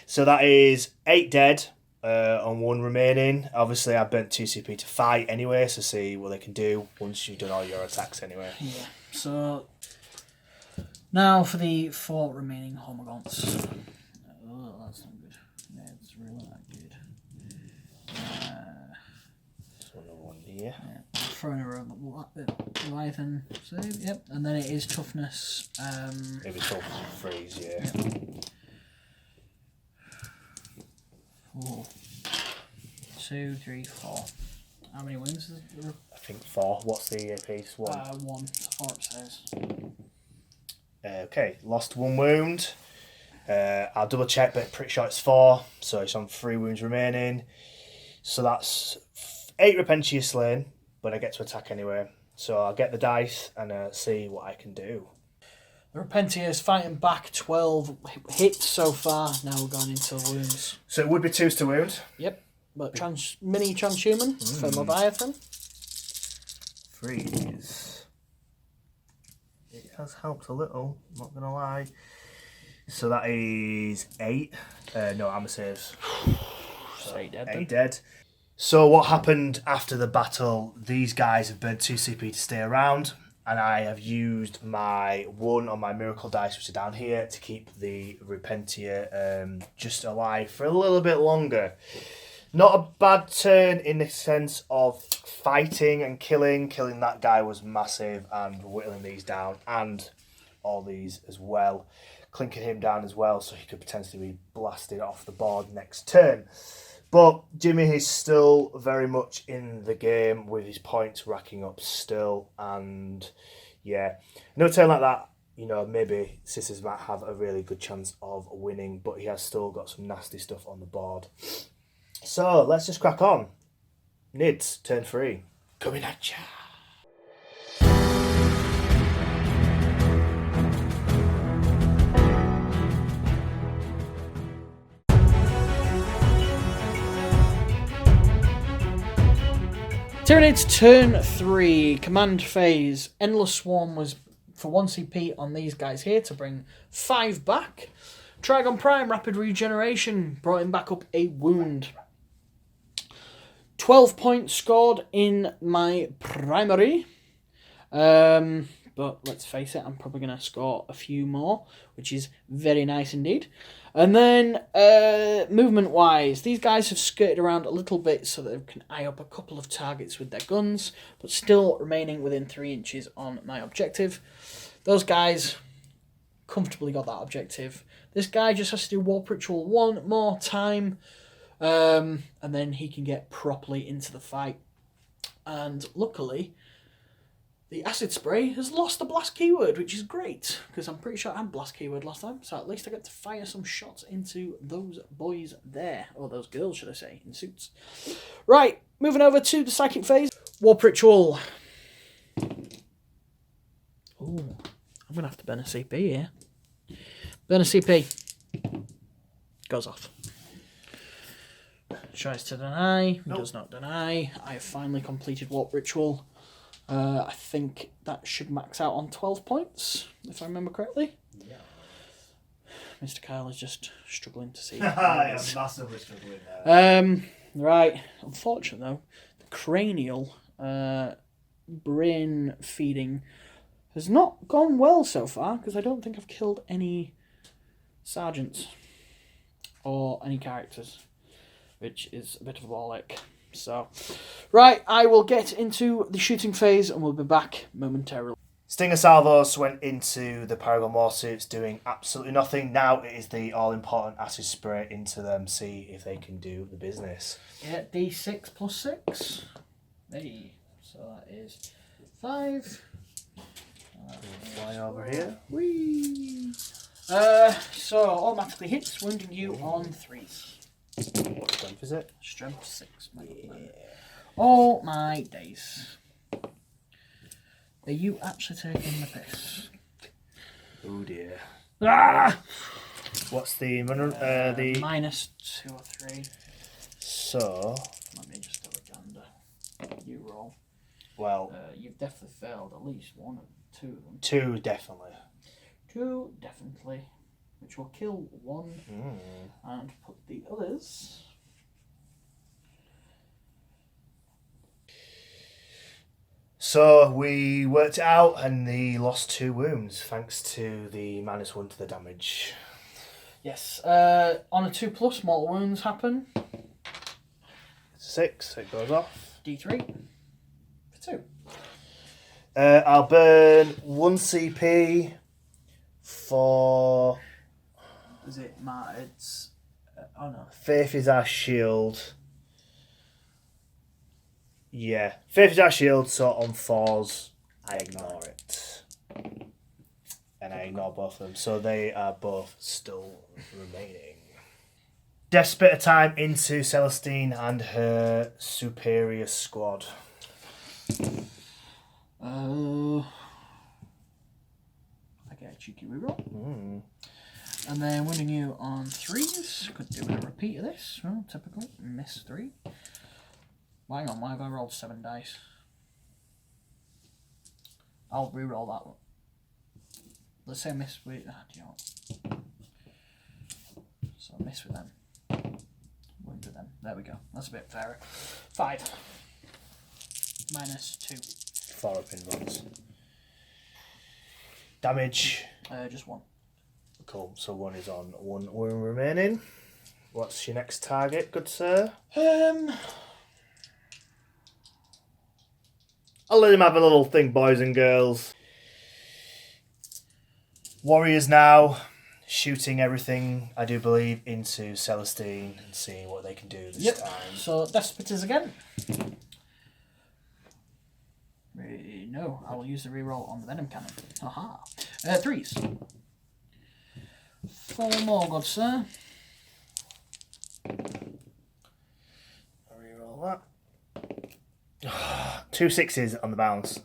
Speaker 2: So that is 8 dead on 1 remaining. Obviously, I burnt 2 CP to fight anyway, so see what they can do once you've done all your attacks anyway.
Speaker 1: Yeah, so now for the 4 remaining Hormaguants. Oh, that's not good. Yeah, it's really not good.
Speaker 2: So another one here.
Speaker 1: Yeah. throwing a Leviathan save, yep. And then it is toughness.
Speaker 2: Maybe tough freeze, yeah.
Speaker 1: Yep. 4. 2, 3, 4. How many wounds is there?
Speaker 2: I think 4. What's the piece? 1.
Speaker 1: 1. 4 it says.
Speaker 2: Okay, lost 1 wound. I'll double check, but pretty sure it's 4. So it's on 3 wounds remaining. So that's 8 Repentia slain, but I get to attack anyway. So I'll get the dice and see what I can do.
Speaker 1: The Repentia is fighting back 12 hits so far. Now we're going into wounds.
Speaker 2: So it would be 2s to wound.
Speaker 1: Yep, but mini transhuman for Leviathan.
Speaker 2: Freeze. It has helped a little, not gonna lie. So that is 8. No, armor saves.
Speaker 1: So 8 dead.
Speaker 2: 8 dead. So what happened after the battle? These guys have burned 2 CP to stay around, and I have used my 1 on my miracle dice, which are down here, to keep the Repentia just alive for a little bit longer. Not a bad turn in the sense of fighting and killing. Killing that guy was massive, and whittling these down, and all these as well. Clinking him down as well, so he could potentially be blasted off the board next turn. But Jimmy is still very much in the game with his points racking up still, and yeah, no turn like that, you know, maybe Sisters might have a really good chance of winning, but he has still got some nasty stuff on the board. So let's just crack on. Nids, turn 3. Coming at ya.
Speaker 1: Tyranids turn 3, command phase. Endless Swarm was for 1 CP on these guys here to bring 5 back. Trygon Prime, rapid regeneration, brought him back up a wound. 12 points scored in my primary. But let's face it, I'm probably going to score a few more, which is very nice indeed. And then, movement-wise, these guys have skirted around a little bit so that they can eye up a couple of targets with their guns, but still remaining within 3 inches on my objective. Those guys comfortably got that objective. This guy just has to do Warp Ritual 1 more time, and then he can get properly into the fight. And luckily, the acid spray has lost the blast keyword, which is great, because I'm pretty sure I had blast keyword last time, so at least I get to fire some shots into those boys there, or those girls, should I say, in suits. Right, moving over to the psychic phase. Warp Ritual. Ooh, I'm going to have to burn a CP here. Burn a CP. Goes off. Tries to deny, nope. Does not deny. I have finally completed Warp Ritual. I think that should max out on 12 points, if I remember correctly. Yeah. Mr. Kyle is just struggling to see.
Speaker 2: I am massively struggling there.
Speaker 1: Right. Unfortunately, though, the cranial brain feeding has not gone well so far, because I don't think I've killed any sergeants or any characters, which is a bit of a bollock. So, right, I will get into the shooting phase and we'll be back momentarily.
Speaker 2: Stinger Salvos went into the Paragon Warsuits doing absolutely nothing. Now it is the all-important acid spray into them, see if they can do the business.
Speaker 1: Yeah, D6 plus 6. Hey, so that is 5.
Speaker 2: Fly over here.
Speaker 1: Whee! So, automatically hits, wounding you on 3s.
Speaker 2: What strength is it?
Speaker 1: Strength 6. Yeah. Oh my days. Are you actually taking the piss?
Speaker 2: Oh dear.
Speaker 1: Ah!
Speaker 2: What's the
Speaker 1: the minus 2 or 3?
Speaker 2: So
Speaker 1: let me just have a gander. You roll.
Speaker 2: Well,
Speaker 1: you've definitely failed at least 1 or 2 of them.
Speaker 2: 2 definitely.
Speaker 1: 2 definitely. Which will kill 1 and put the others.
Speaker 2: So we worked it out and he lost 2 wounds thanks to the -1 to the damage.
Speaker 1: Yes. On a 2+, mortal wounds happen.
Speaker 2: 6, so it goes off.
Speaker 1: D3 for 2.
Speaker 2: I'll burn 1 CP for...
Speaker 1: Is it it's oh no.
Speaker 2: Faith is our shield. Yeah. Faith is our shield, so on 4s, I ignore it. And I ignore both of them. So they are both still remaining. Death bit of time into Celestine and her superior squad.
Speaker 1: I get a cheeky reroll. And then winning you on 3s. Could do a repeat of this. Well, typically. Miss 3. Well, hang on, why have I rolled 7 dice? I'll reroll that one. Let's say miss with... do you know what? So miss with them. Win with them. There we go. That's a bit fairer. 5. Minus 2.
Speaker 2: 4 up in ones. Damage.
Speaker 1: Just 1.
Speaker 2: Cool. So 1 is on 1 wound remaining. What's your next target, good sir? I'll let him have a little thing, boys and girls. Warriors now shooting everything, I do believe, into Celestine and seeing what they can do this time.
Speaker 1: So Despotis again. No, I will use the reroll on the Venom Cannon. Haha. 3s. 4 more, good sir.
Speaker 2: I'll reroll that. 2 6s on the bounce.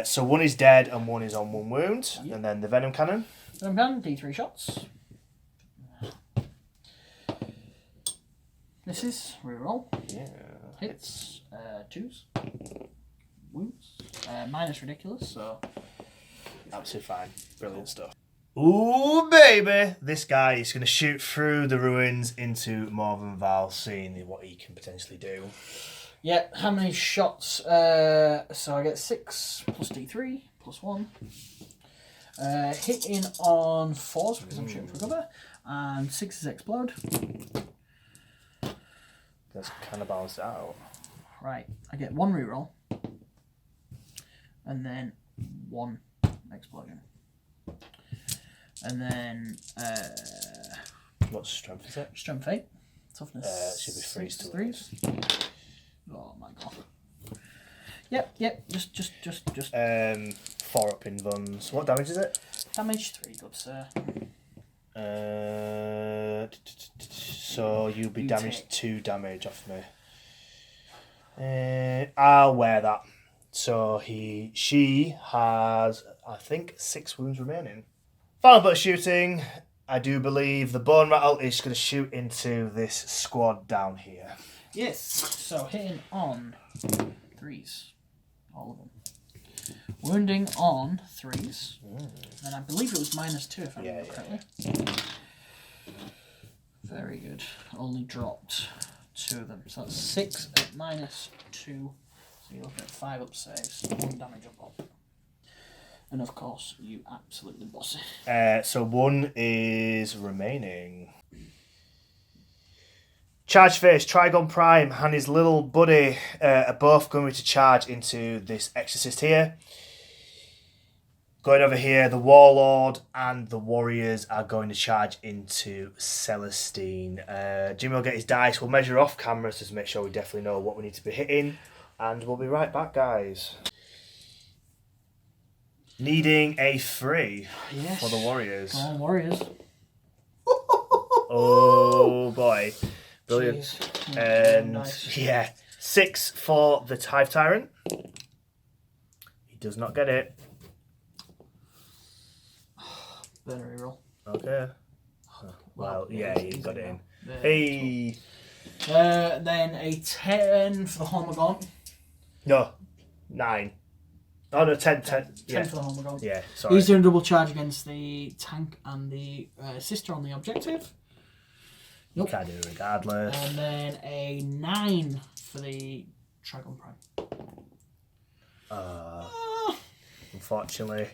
Speaker 2: So 1 is dead and 1 is on 1 wound. Yep. And then the Venom Cannon.
Speaker 1: Venom Cannon, D3 shots. Misses, reroll.
Speaker 2: Yeah.
Speaker 1: Hits, 2s. Wounds. Minus ridiculous, so...
Speaker 2: Absolutely fine. Brilliant stuff. Ooh, baby! This guy is going to shoot through the ruins into Morven Val, seeing what he can potentially do.
Speaker 1: Yeah, how many shots? So I get 6 plus D3 plus 1. Hitting on 4s because I'm shooting for cover. And 6s explode.
Speaker 2: That's kind of balanced it out.
Speaker 1: Right, I get 1 reroll. And then 1 explosion. And then...
Speaker 2: what strength is it?
Speaker 1: Strength 8. Toughness...
Speaker 2: should be 3s to
Speaker 1: 3s. Oh my god. Yep, just...
Speaker 2: 4 up in guns. What damage is it?
Speaker 1: Damage 3, good sir.
Speaker 2: So you'll be damaged 2 damage off me. I'll wear that. So she has, I think, 6 wounds remaining. Final bit of shooting. I do believe the Bone Rattle is going to shoot into this squad down here.
Speaker 1: Yes. So hitting on 3s. All of them. Wounding on 3s. And I believe it was minus 2 if I remember correctly. Very good. Only dropped 2 of them. So that's 6 at minus 2. So you're looking at 5 up saves. 1 damage up. And of course, you absolutely boss it.
Speaker 2: So 1 is remaining. Charge phase, Trygon Prime and his little buddy are both going to charge into this Exorcist here. Going over here, the Warlord and the Warriors are going to charge into Celestine. Jimmy will get his dice. We'll measure off cameras to make sure we definitely know what we need to be hitting. And we'll be right back, guys. Needing a 3 for the Warriors.
Speaker 1: Come on, Warriors.
Speaker 2: Oh, boy. Brilliant.
Speaker 1: Jeez.
Speaker 2: And
Speaker 1: Nice.
Speaker 2: yeah, 6 for the Hive Tyrant. He does not get it.
Speaker 1: Burn a reroll.
Speaker 2: Okay. Well, yeah, he got it in.
Speaker 1: Hey.
Speaker 2: Hey.
Speaker 1: Then a 10 for the Hormagaunt.
Speaker 2: No. 9. Oh no, 10.
Speaker 1: 10
Speaker 2: Yeah.
Speaker 1: for the Hormagaunt.
Speaker 2: Yeah, sorry.
Speaker 1: He's doing a double charge against the tank and the sister on the objective. Nope.
Speaker 2: Can do regardless.
Speaker 1: And then a 9 for the Trygon Prime.
Speaker 2: Unfortunately,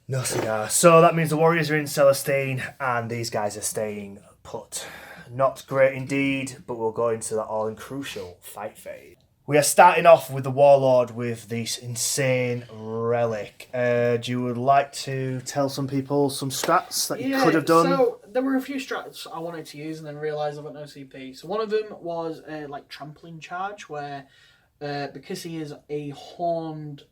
Speaker 2: no cigar. So that means the Warriors are in Celestine and these guys are staying put. Not great indeed, but we'll go into the all-crucial fight phase. We are starting off with the Warlord with this insane Relic. Do you would like to tell some people some strats that you could have done?
Speaker 1: So there were a few strats I wanted to use and then realised I've got no CP. So one of them was like trampling charge, where because he is a horned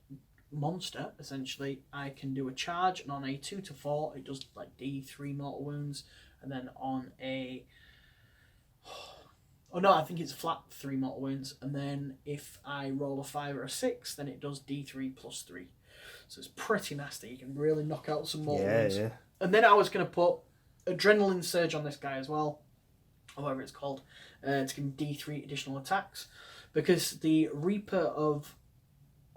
Speaker 1: monster, essentially, I can do a charge, and on a 2 to 4 it does like D3 mortal wounds, and then on a oh no, I think it's flat 3 mortal wounds, and then if I roll a 5 or a 6, then it does D3 plus 3. So it's pretty nasty. You can really knock out some mortal wounds.
Speaker 2: Yeah.
Speaker 1: And then I was going to put Adrenaline Surge on this guy as well, or whatever it's called, to give him D3 additional attacks, because the Reaper of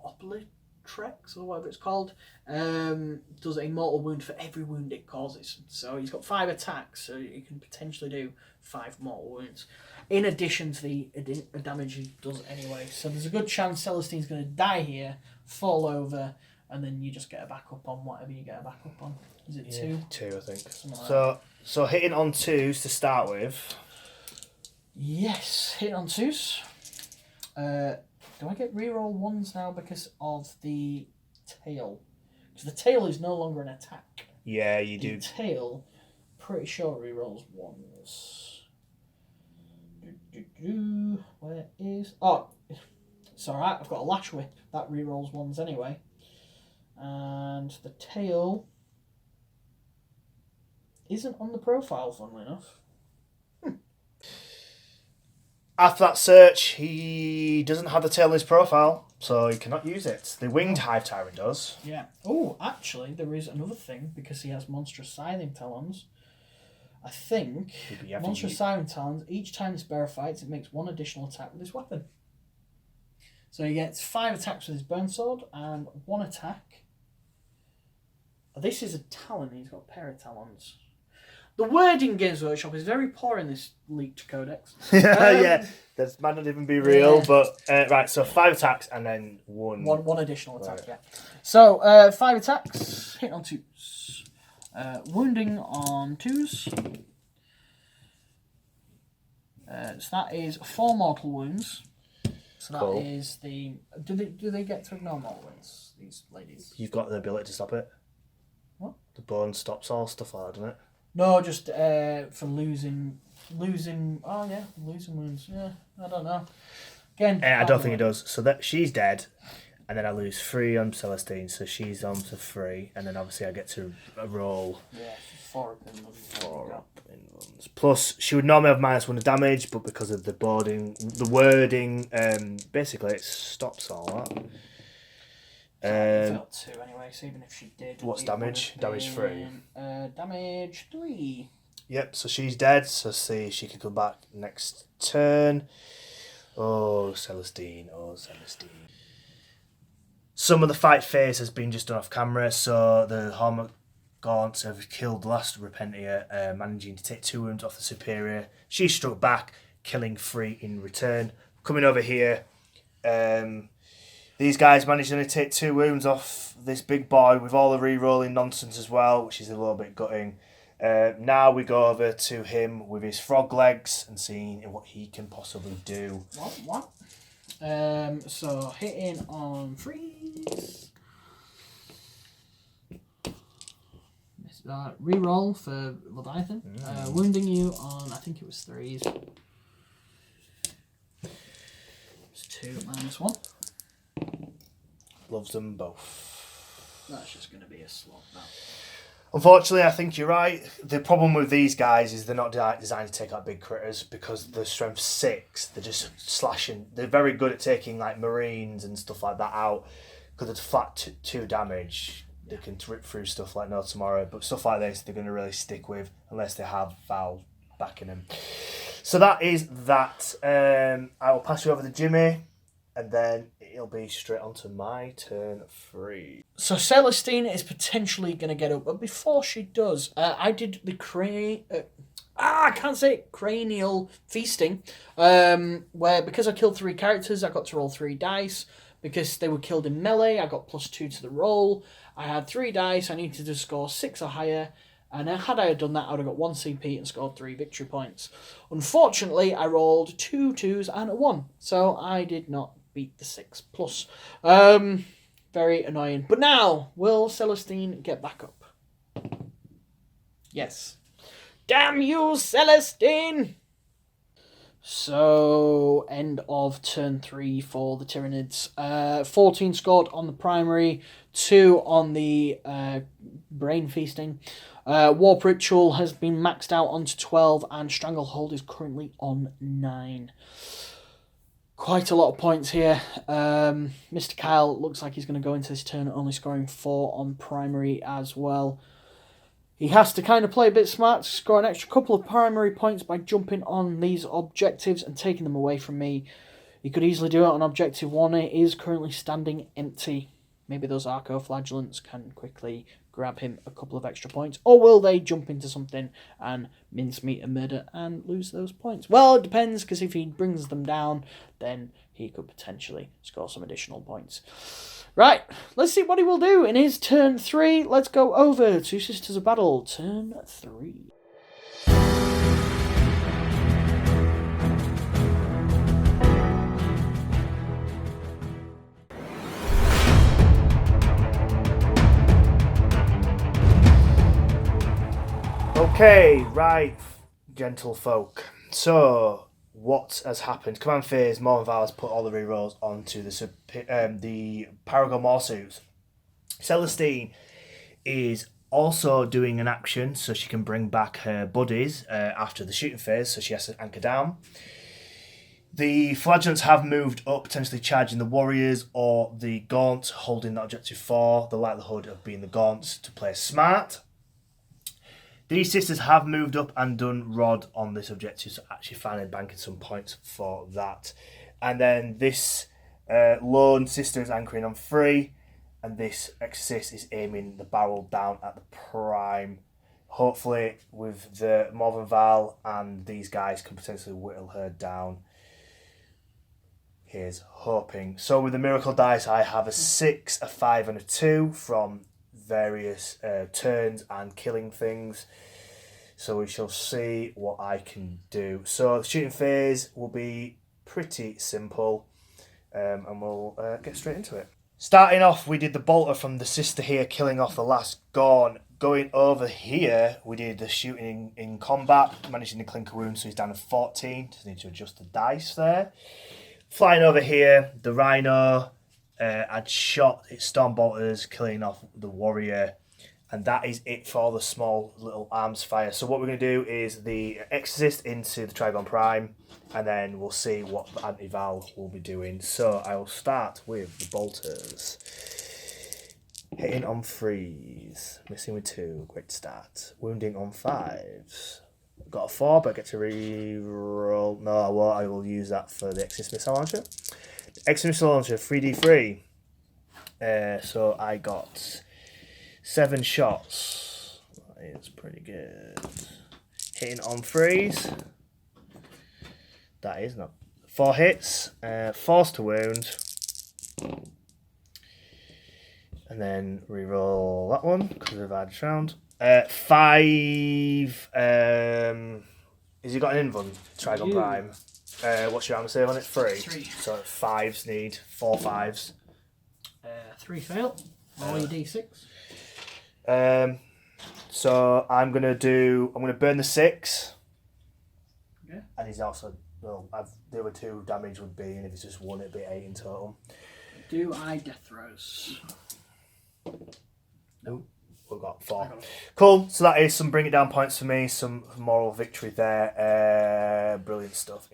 Speaker 1: Obliterax, or whatever it's called, does a mortal wound for every wound it causes. So he's got 5 attacks, so he can potentially do 5 mortal wounds, in addition to the damage he does anyway. So there's a good chance Celestine's going to die here, fall over, and then you just get a backup on whatever you get a backup on. Is it 2?
Speaker 2: 2, I think.
Speaker 1: Like
Speaker 2: so hitting on 2s to start with.
Speaker 1: Yes, hitting on 2s. Do I get reroll 1s now because of the tail? Because the tail is no longer an attack.
Speaker 2: Yeah, you
Speaker 1: The
Speaker 2: do.
Speaker 1: tail, pretty sure rerolls 1s. Where is... Oh, it's alright, I've got a Lash Whip. That rerolls 1s anyway. And the tail isn't on the profile, funnily enough.
Speaker 2: After that search, he doesn't have the tail in his profile, so he cannot use it. The winged Hive Tyrant does.
Speaker 1: Yeah. Oh, actually, there is another thing, because he has Monstrous Scything Talons. I think Monstrous Scything Talons, each time this bearer fights, it makes 1 additional attack with his weapon. So he gets 5 attacks with his Burn Sword and 1 attack. This is a Talon, he's got a pair of Talons. The wording Games Workshop is very poor in this leaked codex.
Speaker 2: Yeah, that might not even be real, but right, so 5 attacks and then 1
Speaker 1: additional attack, yeah. So 5 attacks, hit on 2s. Wounding on 2s. So that is 4 mortal wounds. So that
Speaker 2: Cool.
Speaker 1: is the... Do they get to ignore mortal wounds, these ladies?
Speaker 2: You've got the ability to stop it.
Speaker 1: What?
Speaker 2: The bone stops all stuff like that, doesn't it?
Speaker 1: No, just for losing. Oh yeah, losing wounds. Yeah, I don't know. Again,
Speaker 2: I don't think it does. So that she's dead, and then I lose 3 on Celestine, so she's on to 3, and then obviously I get to roll.
Speaker 1: Yeah, 4 up in
Speaker 2: 4 up in ones. Plus, she would normally have -1 of damage, but because of the wording, basically it stops all that.
Speaker 1: Felt 2 anyway, so even if she did...
Speaker 2: What's damage? Damage 3.
Speaker 1: Damage 3.
Speaker 2: Yep, so she's dead, so see if she can come back next turn. Oh, Celestine, Some of the fight phase has been just done off camera, so the Hormaguants have killed the last Repentia, managing to take 2 wounds off the Superior. She struck back, killing 3 in return. Coming over here, these guys managed to only take 2 wounds off this big boy with all the re-rolling nonsense as well, which is a little bit gutting. Now we go over to him with his frog legs and seeing what he can possibly do.
Speaker 1: What? So hitting on freeze. Reroll for Leviathan. Wounding you on, I think it was 3s. It's 2 -1.
Speaker 2: Loves them both.
Speaker 1: That's just going to be a slot now.
Speaker 2: Unfortunately, I think you're right. The problem with these guys is they're not designed to take out big critters because they're strength 6. They're just slashing. They're very good at taking like marines and stuff like that out because it's flat 2 damage. They can rip through stuff like no tomorrow, but stuff like this they're going to really stick with unless they have Val backing them. So that is that. I will pass you over to Jimmy, and then it'll be straight on to my turn 3.
Speaker 1: So Celestine is potentially going to get up, but before she does, I did the I can't say it, cranial feasting, where because I killed 3 characters, I got to roll 3 dice. Because they were killed in melee, I got +2 to the roll. I had 3 dice, I needed to score 6 or higher, and had I done that, I would have got 1 CP and scored 3 victory points. Unfortunately, I rolled 2 2s and a 1, so I did not beat the 6+. Very annoying. But now, will Celestine get back up? Yes. Damn you, Celestine! So, end of turn 3 for the Tyranids. 14 scored on the primary, 2 on the brain feasting. Warp Ritual has been maxed out onto 12, and Stranglehold is currently on 9. Quite a lot of points here. Mr. Kyle looks like he's going to go into this turn only scoring 4 on primary as well. He has to kind of play a bit smart to score an extra couple of primary points by jumping on these objectives and taking them away from me. He could easily do it on objective 1. It is currently standing empty. Maybe those Arco-Flagellants can quickly grab him a couple of extra points. Or will they jump into something and mincemeat and murder and lose those points? Well, it depends, because if he brings them down, then he could potentially score some additional points. Right, let's see what he will do in his turn 3. Let's go over to Sisters of Battle, turn 3.
Speaker 2: Okay, right, gentle folk. So, what has happened? Command phase, Morvenval has put all the rerolls onto the Paragon Morsuits. Celestine is also doing an action so she can bring back her buddies after the shooting phase, so she has to anchor down. The Flagellants have moved up, potentially charging the Warriors or the Gaunts, holding that objective 4. The likelihood of being the Gaunts to play smart. These sisters have moved up and done Rod on this objective, so actually finally banking some points for that. And then this lone sister is anchoring on 3, and this Exorcist is aiming the barrel down at the prime. Hopefully, with the Morvenval and these guys can potentially whittle her down. Here's hoping. So with the Miracle Dice, I have a 6, a 5, and a 2 from various turns and killing things, so we shall see what I can do. So the shooting phase will be pretty simple, and we'll get straight into it. Starting off, we did the bolter from the sister here, killing off the last Gorn. Going over here, we did the shooting in combat, managing the clinker wound, so he's down to 14. Just need to adjust the dice there. Flying over here, the Rhino had shot its Storm Bolters, killing off the Warrior, and that is it for the small little arms fire. So what we're going to do is the Exorcist into the Trygon Prime, and then we'll see what the Anti-Val will be doing. So I will start with the Bolters. Hitting on 3s, missing with 2, great start. Wounding on 5s. Got a 4, but I get to re-roll. No, I won't. I will use that for the Exorcist Missile Launcher. Exorcist Missile Launcher, 3d3. So I got 7 shots. That is pretty good. Hitting on 3s. That is not. 4 hits. Force to wound. And then re-roll that one, because we've had a round. 5. Has he got an invuln? Trygon Prime. What's your armor save on it? 3. So 5s need 4 5s.
Speaker 1: 3 fail. Roll your d6.
Speaker 2: So I'm gonna burn the 6.
Speaker 1: Okay.
Speaker 2: And he's also the other 2 damage would be, and if it's just 1, it'd be 8 in total.
Speaker 1: Do I death throws?
Speaker 2: No. We've got 4. Cool. So that is some bring it down points for me. Some moral victory there. Brilliant stuff.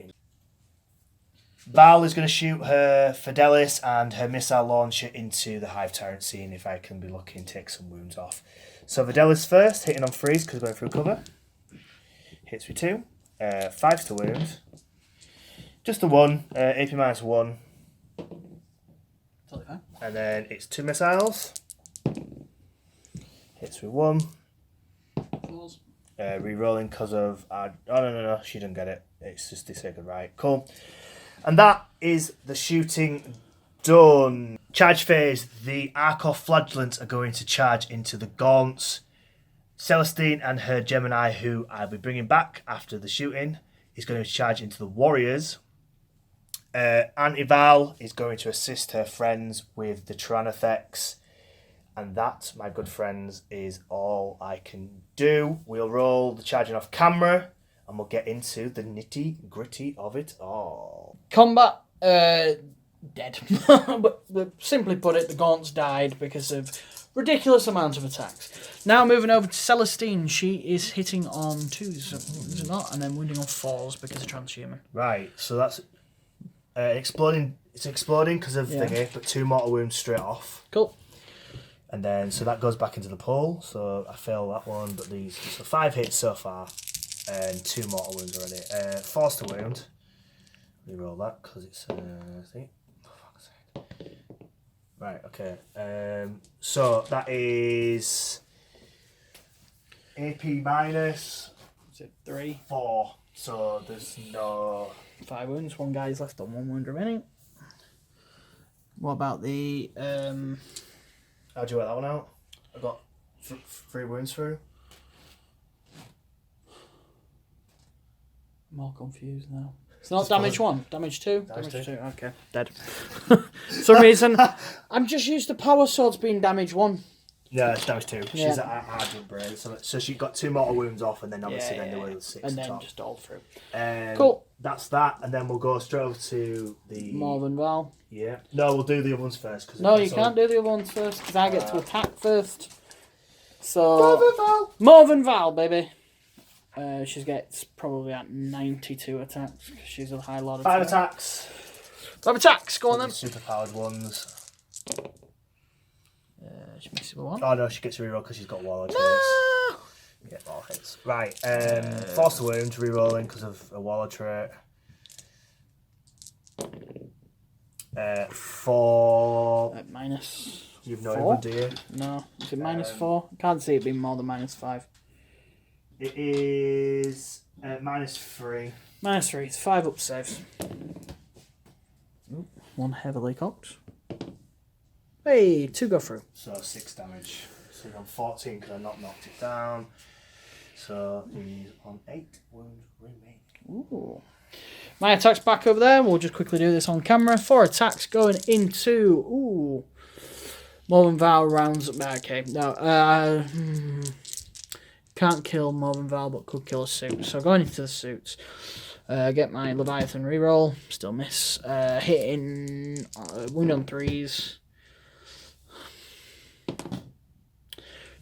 Speaker 2: Val is going to shoot her Fidelis and her missile launcher into the Hive Tyrant, seeing if I can be lucky and take some wounds off. So Fidelis first, hitting on 3s because going through cover. Hits with 2. 5s to wound. Just the 1. AP minus 1.
Speaker 1: Totally fine.
Speaker 2: And then it's 2 missiles. Hits with 1. Re-rolling because of... no, she didn't get it. It's just the sake of right. Cool. And that is the shooting done. Charge phase. The Arco-Flagellants are going to charge into the Gaunts. Celestine and her Gemini, who I'll be bringing back after the shooting, is going to charge into the Warriors. Antival is going to assist her friends with the Tyrannofex. And that, my good friends, is all I can do. We'll roll the charging off camera and we'll get into the nitty gritty of it all.
Speaker 1: Combat, dead. but simply put it, the Gaunts died because of ridiculous amount of attacks. Now moving over to Celestine, she is hitting on 2s, is it not? And then wounding on 4s because of transhuman.
Speaker 2: Right, so that's exploding. It's exploding because of thingy, but 2 mortal wounds straight off.
Speaker 1: Cool.
Speaker 2: And then, so that goes back into the pool. So I fail that one, but these, so 5 hits so far, and 2 mortal wounds already. Force to wound. Reroll that because it's thing. Right, okay. So that is AP minus.
Speaker 1: Is it 3?
Speaker 2: 4. So there's no
Speaker 1: 5 wounds. 1 guy's left on 1 wound remaining. What about the
Speaker 2: How'd you work that one out? I got 3 wounds through.
Speaker 1: I'm all confused now. It's not damage 1, damage 2.
Speaker 2: Damage 2.
Speaker 1: Okay, dead. For some reason, I'm just used to power swords being damage 1.
Speaker 2: Yeah, it's damage 2.
Speaker 1: Yeah.
Speaker 2: She's at hard brain, so she got 2 mortal wounds off, and then obviously then there were 6
Speaker 1: and then
Speaker 2: top.
Speaker 1: just all through.
Speaker 2: Cool. That's that, and then we'll go straight over to the
Speaker 1: Morven Val.
Speaker 2: Yeah. No, we'll do the other ones first. Cause
Speaker 1: No, you can't do the other ones first because I get to attack first. So Morven Val, baby. She gets probably at 92 attacks. She's a high lot of
Speaker 2: 5 attacks.
Speaker 1: 5 attacks. Go on then.
Speaker 2: Super powered ones.
Speaker 1: She misses with 1.
Speaker 2: Oh no, she gets a reroll because she's got warlord traits.
Speaker 1: No!
Speaker 2: You get more hits. Right. Force the wound, rerolling because of a warlord trait. 4.
Speaker 1: Minus.
Speaker 2: You've no
Speaker 1: 4?
Speaker 2: even, do you?
Speaker 1: No. Is it minus 4? I can't see it being more than minus 5.
Speaker 2: It is minus 3.
Speaker 1: Minus 3. It's 5 up saves. Ooh, 1 heavily cocked. Hey, 2 go through.
Speaker 2: So 6 damage. So you're on 14 because I not knocked it down. So he's on 8 wounds remaining.
Speaker 1: Ooh. My attack's back over there. We'll just quickly do this on camera. 4 attacks going into... Ooh. Morven Val rounds... Okay, no. Can't kill Morven Val, but could kill a suit. So going into the suits. Get my Leviathan reroll. Still miss. Hitting... wound on 3s.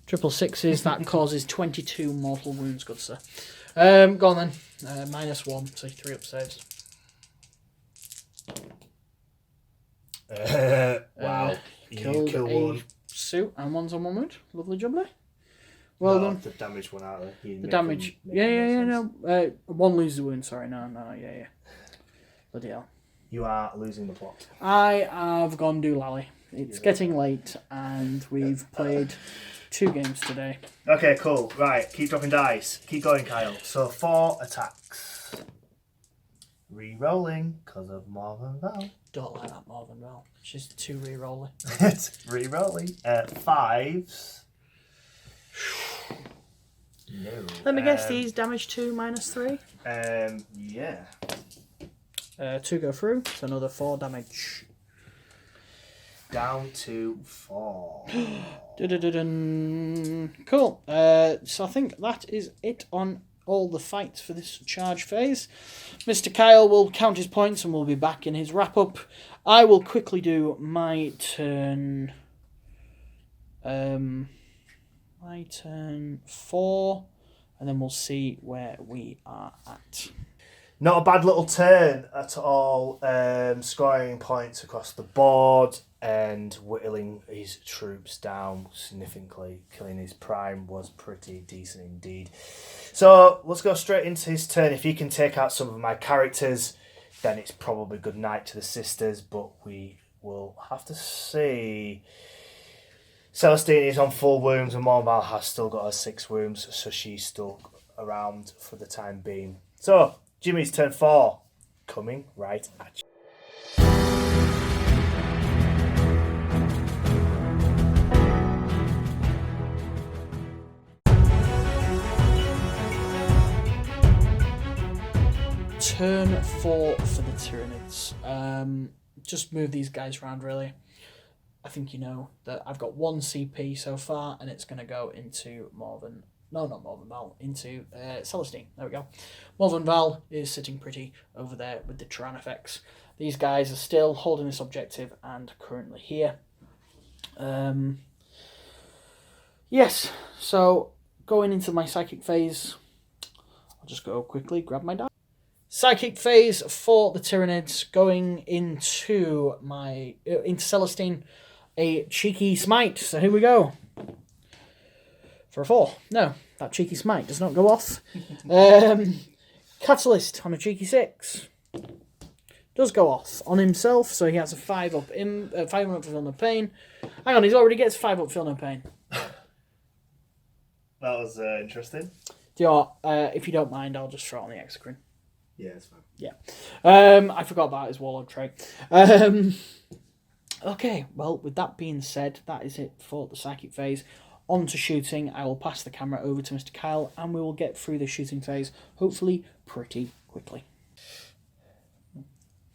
Speaker 1: 666s. That causes 22 mortal wounds, good sir. Go on then. Minus 1, so 3 up saves.
Speaker 2: Wow.
Speaker 1: Killed
Speaker 2: kill
Speaker 1: a
Speaker 2: one.
Speaker 1: suit and 1's on 1 wound. Lovely jubbly. Well done.
Speaker 2: The damage one out there.
Speaker 1: The damage. No. 1 loses the wound, sorry. No, yeah. Bloody hell.
Speaker 2: You are losing the plot.
Speaker 1: I have gone doolally. It's getting late and we've played 2 games today.
Speaker 2: Okay, cool. Right, keep dropping dice. Keep going, Kyle. So 4 attacks. Re-rolling because of Morven Val.
Speaker 1: Don't like that Morven Val. She's too re-rolly.
Speaker 2: Re-rolling. 5s. No.
Speaker 1: Let me guess, these damage 2 minus 3.
Speaker 2: Yeah.
Speaker 1: 2 go through, so another 4 damage.
Speaker 2: Down to 4.
Speaker 1: Cool. So I think that is it on all the fights for this charge phase. Mr. Kyle will count his points and we'll be back in his wrap-up. I will quickly do my turn. My turn 4, and then we'll see where we are at.
Speaker 2: Not a bad little turn at all. Scoring points across the board and whittling his troops down significantly. Killing his prime was pretty decent indeed. So let's go straight into his turn. If he can take out some of my characters, then it's probably good night to the sisters, but we will have to see. Celestine is on full wounds and Morven Val has still got her 6 wounds, so she's still around for the time being. So, Jimmy's turn 4, coming right at you.
Speaker 1: turn 4 for the Tyranids. Just move these guys around, really. I think you know that I've got 1 CP so far, and it's going to go into Morven. No, not Morven Val, into Celestine. There we go. Morven Val is sitting pretty over there with the Tyrannofex. These guys are still holding this objective and currently here. Yes, so going into my psychic phase, I'll just go quickly, grab my die. Psychic phase for the Tyranids, going into my into Celestine, a cheeky smite. So here we go. For a 4. No, that cheeky smite does not go off. Catalyst on a cheeky 6 does go off on himself, so he has a 5 up in 5 up feel no pain. Hang on, he's already gets 5 up feel no pain.
Speaker 2: That was interesting.
Speaker 1: Do you know what, if you don't mind, I'll just throw it on the Exocrine.
Speaker 2: Yeah, it's fine.
Speaker 1: Yeah. I forgot about his Warlord trait. Okay, well, with that being said, that is it for the psychic phase. On to shooting. I will pass the camera over to Mr. Kyle, and we will get through the shooting phase, hopefully pretty quickly.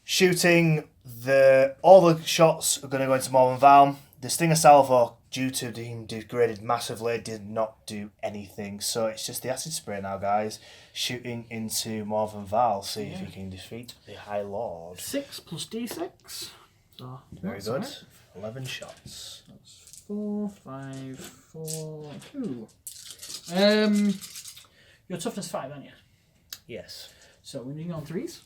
Speaker 2: Shooting, all the shots are going to go into Morven Val. The Stinger Salvo, due to being degraded massively, did not do anything. So it's just the acid spray now, guys. Shooting into Morven Val. See if you can defeat the High Lord.
Speaker 1: 6 plus D6. So
Speaker 2: Very good.
Speaker 1: Right.
Speaker 2: 11 shots.
Speaker 1: That's 4, 5, 4, 2. You're toughness 5, aren't you?
Speaker 2: Yes.
Speaker 1: So we're doing on 3s.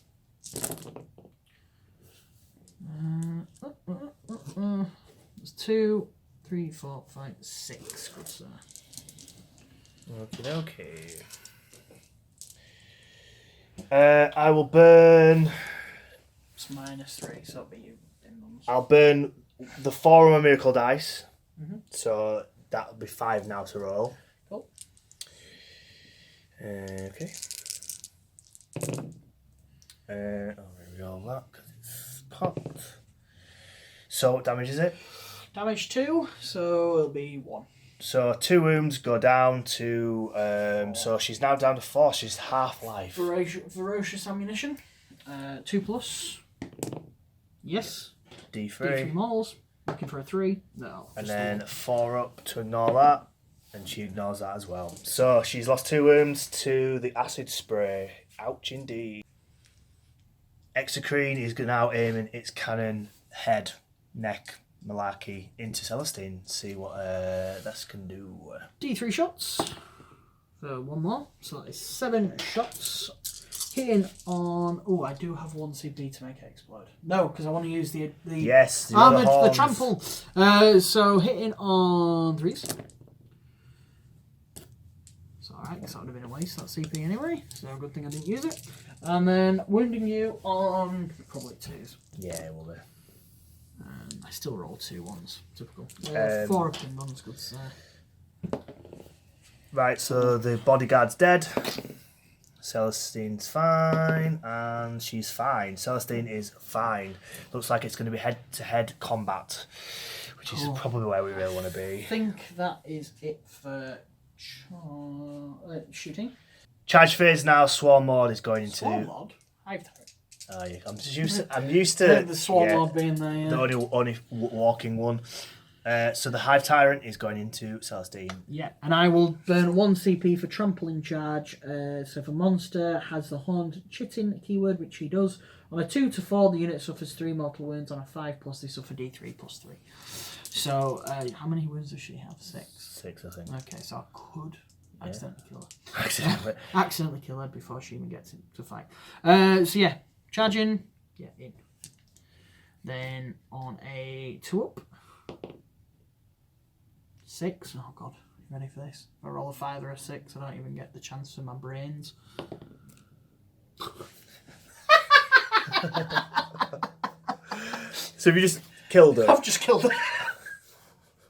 Speaker 1: There's 2, 3, 4, 5, 6. Good, sir.
Speaker 2: Okay. I will burn.
Speaker 1: It's -3, so it'll be you.
Speaker 2: I'll burn the 4 of my miracle dice. So that'll be 5 now to roll.
Speaker 1: Cool.
Speaker 2: Okay. I'll re-roll that because it's popped. So what damage is it?
Speaker 1: Damage 2, so it'll be 1.
Speaker 2: So 2 wounds go down to. So she's now down to 4. She's half life.
Speaker 1: Voracious ammunition. 2 plus. Yes.
Speaker 2: D3.
Speaker 1: Mauls. Looking for a 3. No.
Speaker 2: And then 4 up to ignore that. And she ignores that as well. So she's lost 2 wounds to the acid spray. Ouch indeed. Exocrine is now aiming its cannon head, neck, malarkey into Celestine. See what this can do.
Speaker 1: D3 shots. So 1 more. So that is 7 shots. Hitting on. Oh, I do have 1 CP to make it explode. No, because I want to use the
Speaker 2: yes,
Speaker 1: armored, the trample. So hitting on 3s. It's alright, because that would have been a waste, that CP anyway. So good thing I didn't use it. And then wounding you on probably 2s.
Speaker 2: Yeah, it will be.
Speaker 1: I still roll 2 1s. Typical. 4 up in guns, good sir.
Speaker 2: Right, so the bodyguard's dead. Celestine's fine, and she's fine. Celestine is fine. Looks like it's going to be head-to-head combat, which is probably where we really want to be.
Speaker 1: I think that is it for shooting.
Speaker 2: Charge phase now. Swarm mode is going into.
Speaker 1: Swarm mode? Hive Tyrant.
Speaker 2: Oh, yeah. I'm used to
Speaker 1: the Swarm mode being there.
Speaker 2: The only walking one. So the Hive Tyrant is going into Celestine.
Speaker 1: Yeah, and I will burn 1 CP for trampling charge. So if a monster has the horned chitting keyword, which he does, on a 2 to 4, the unit suffers 3 mortal wounds. On a 5 plus, they suffer D3 plus 3. So how many wounds does she have? 6.
Speaker 2: 6, I think.
Speaker 1: Okay, so I could accidentally kill her.
Speaker 2: Accidentally.
Speaker 1: Accidentally kill her before she even gets to fight. So yeah, charging. Yeah, in. Then on a 2 up. 6. Oh god, you ready for this? If I roll a 5 or a 6, I don't even get the chance for my brains.
Speaker 2: So have you just killed her?
Speaker 1: I've just killed her.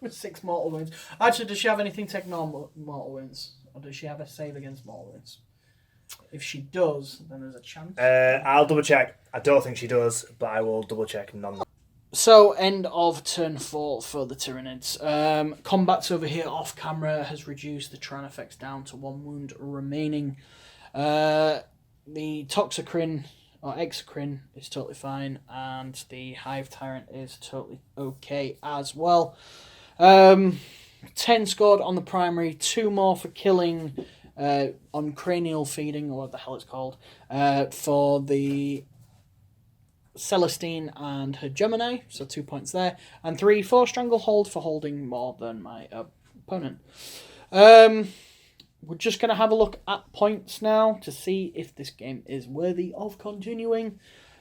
Speaker 1: With 6 mortal wounds. Actually, does she have anything to take normal mortal wounds? Or does she have a save against mortal wounds? If she does, then there's a chance.
Speaker 2: I'll double check. I don't think she does, but I will double check none.
Speaker 1: So, end of turn 4 for the Tyranids. Combats over here off camera has reduced the Tyrannofex down to 1 wound remaining. The Toxocrine or Exocrine is totally fine, and the Hive Tyrant is totally okay as well. 10 scored on the primary, 2 more for killing on cranial feeding, or what the hell it's called, for the Celestine and her Gemini, so 2 points there, and 3 for Stranglehold for holding more than my opponent. We're just going to have a look at points now to see if this game is worthy of continuing,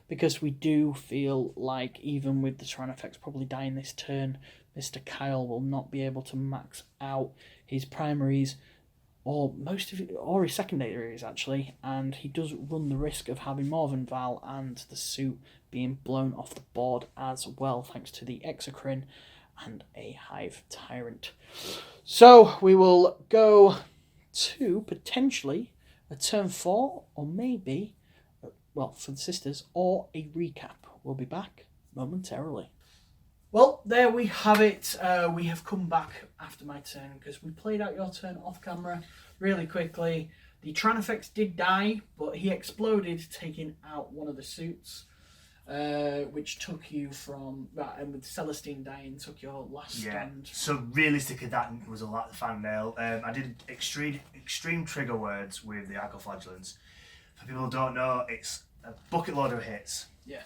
Speaker 1: because we do feel like even with the Tyrannofex probably dying this turn, Mr. Kyle will not be able to max out his primaries or or his secondaries actually, and he does run the risk of having more than Val and the suit being blown off the board as well, thanks to the Exocrine and a Hive Tyrant. So we will go to potentially a turn 4, or maybe, well, for the sisters, or a recap. We'll be back momentarily. Well, there we have it. We have come back after my turn because we played out your turn off camera really quickly. The Tyrannofex did die, but he exploded, taking out one of the suits, which took you from, and with Celestine dying, took your last stand.
Speaker 2: So realistically, that was a lot of fan mail. I did extreme trigger words with the Arcoflagellants. For people who don't know, it's a bucket load of hits.
Speaker 1: Yeah.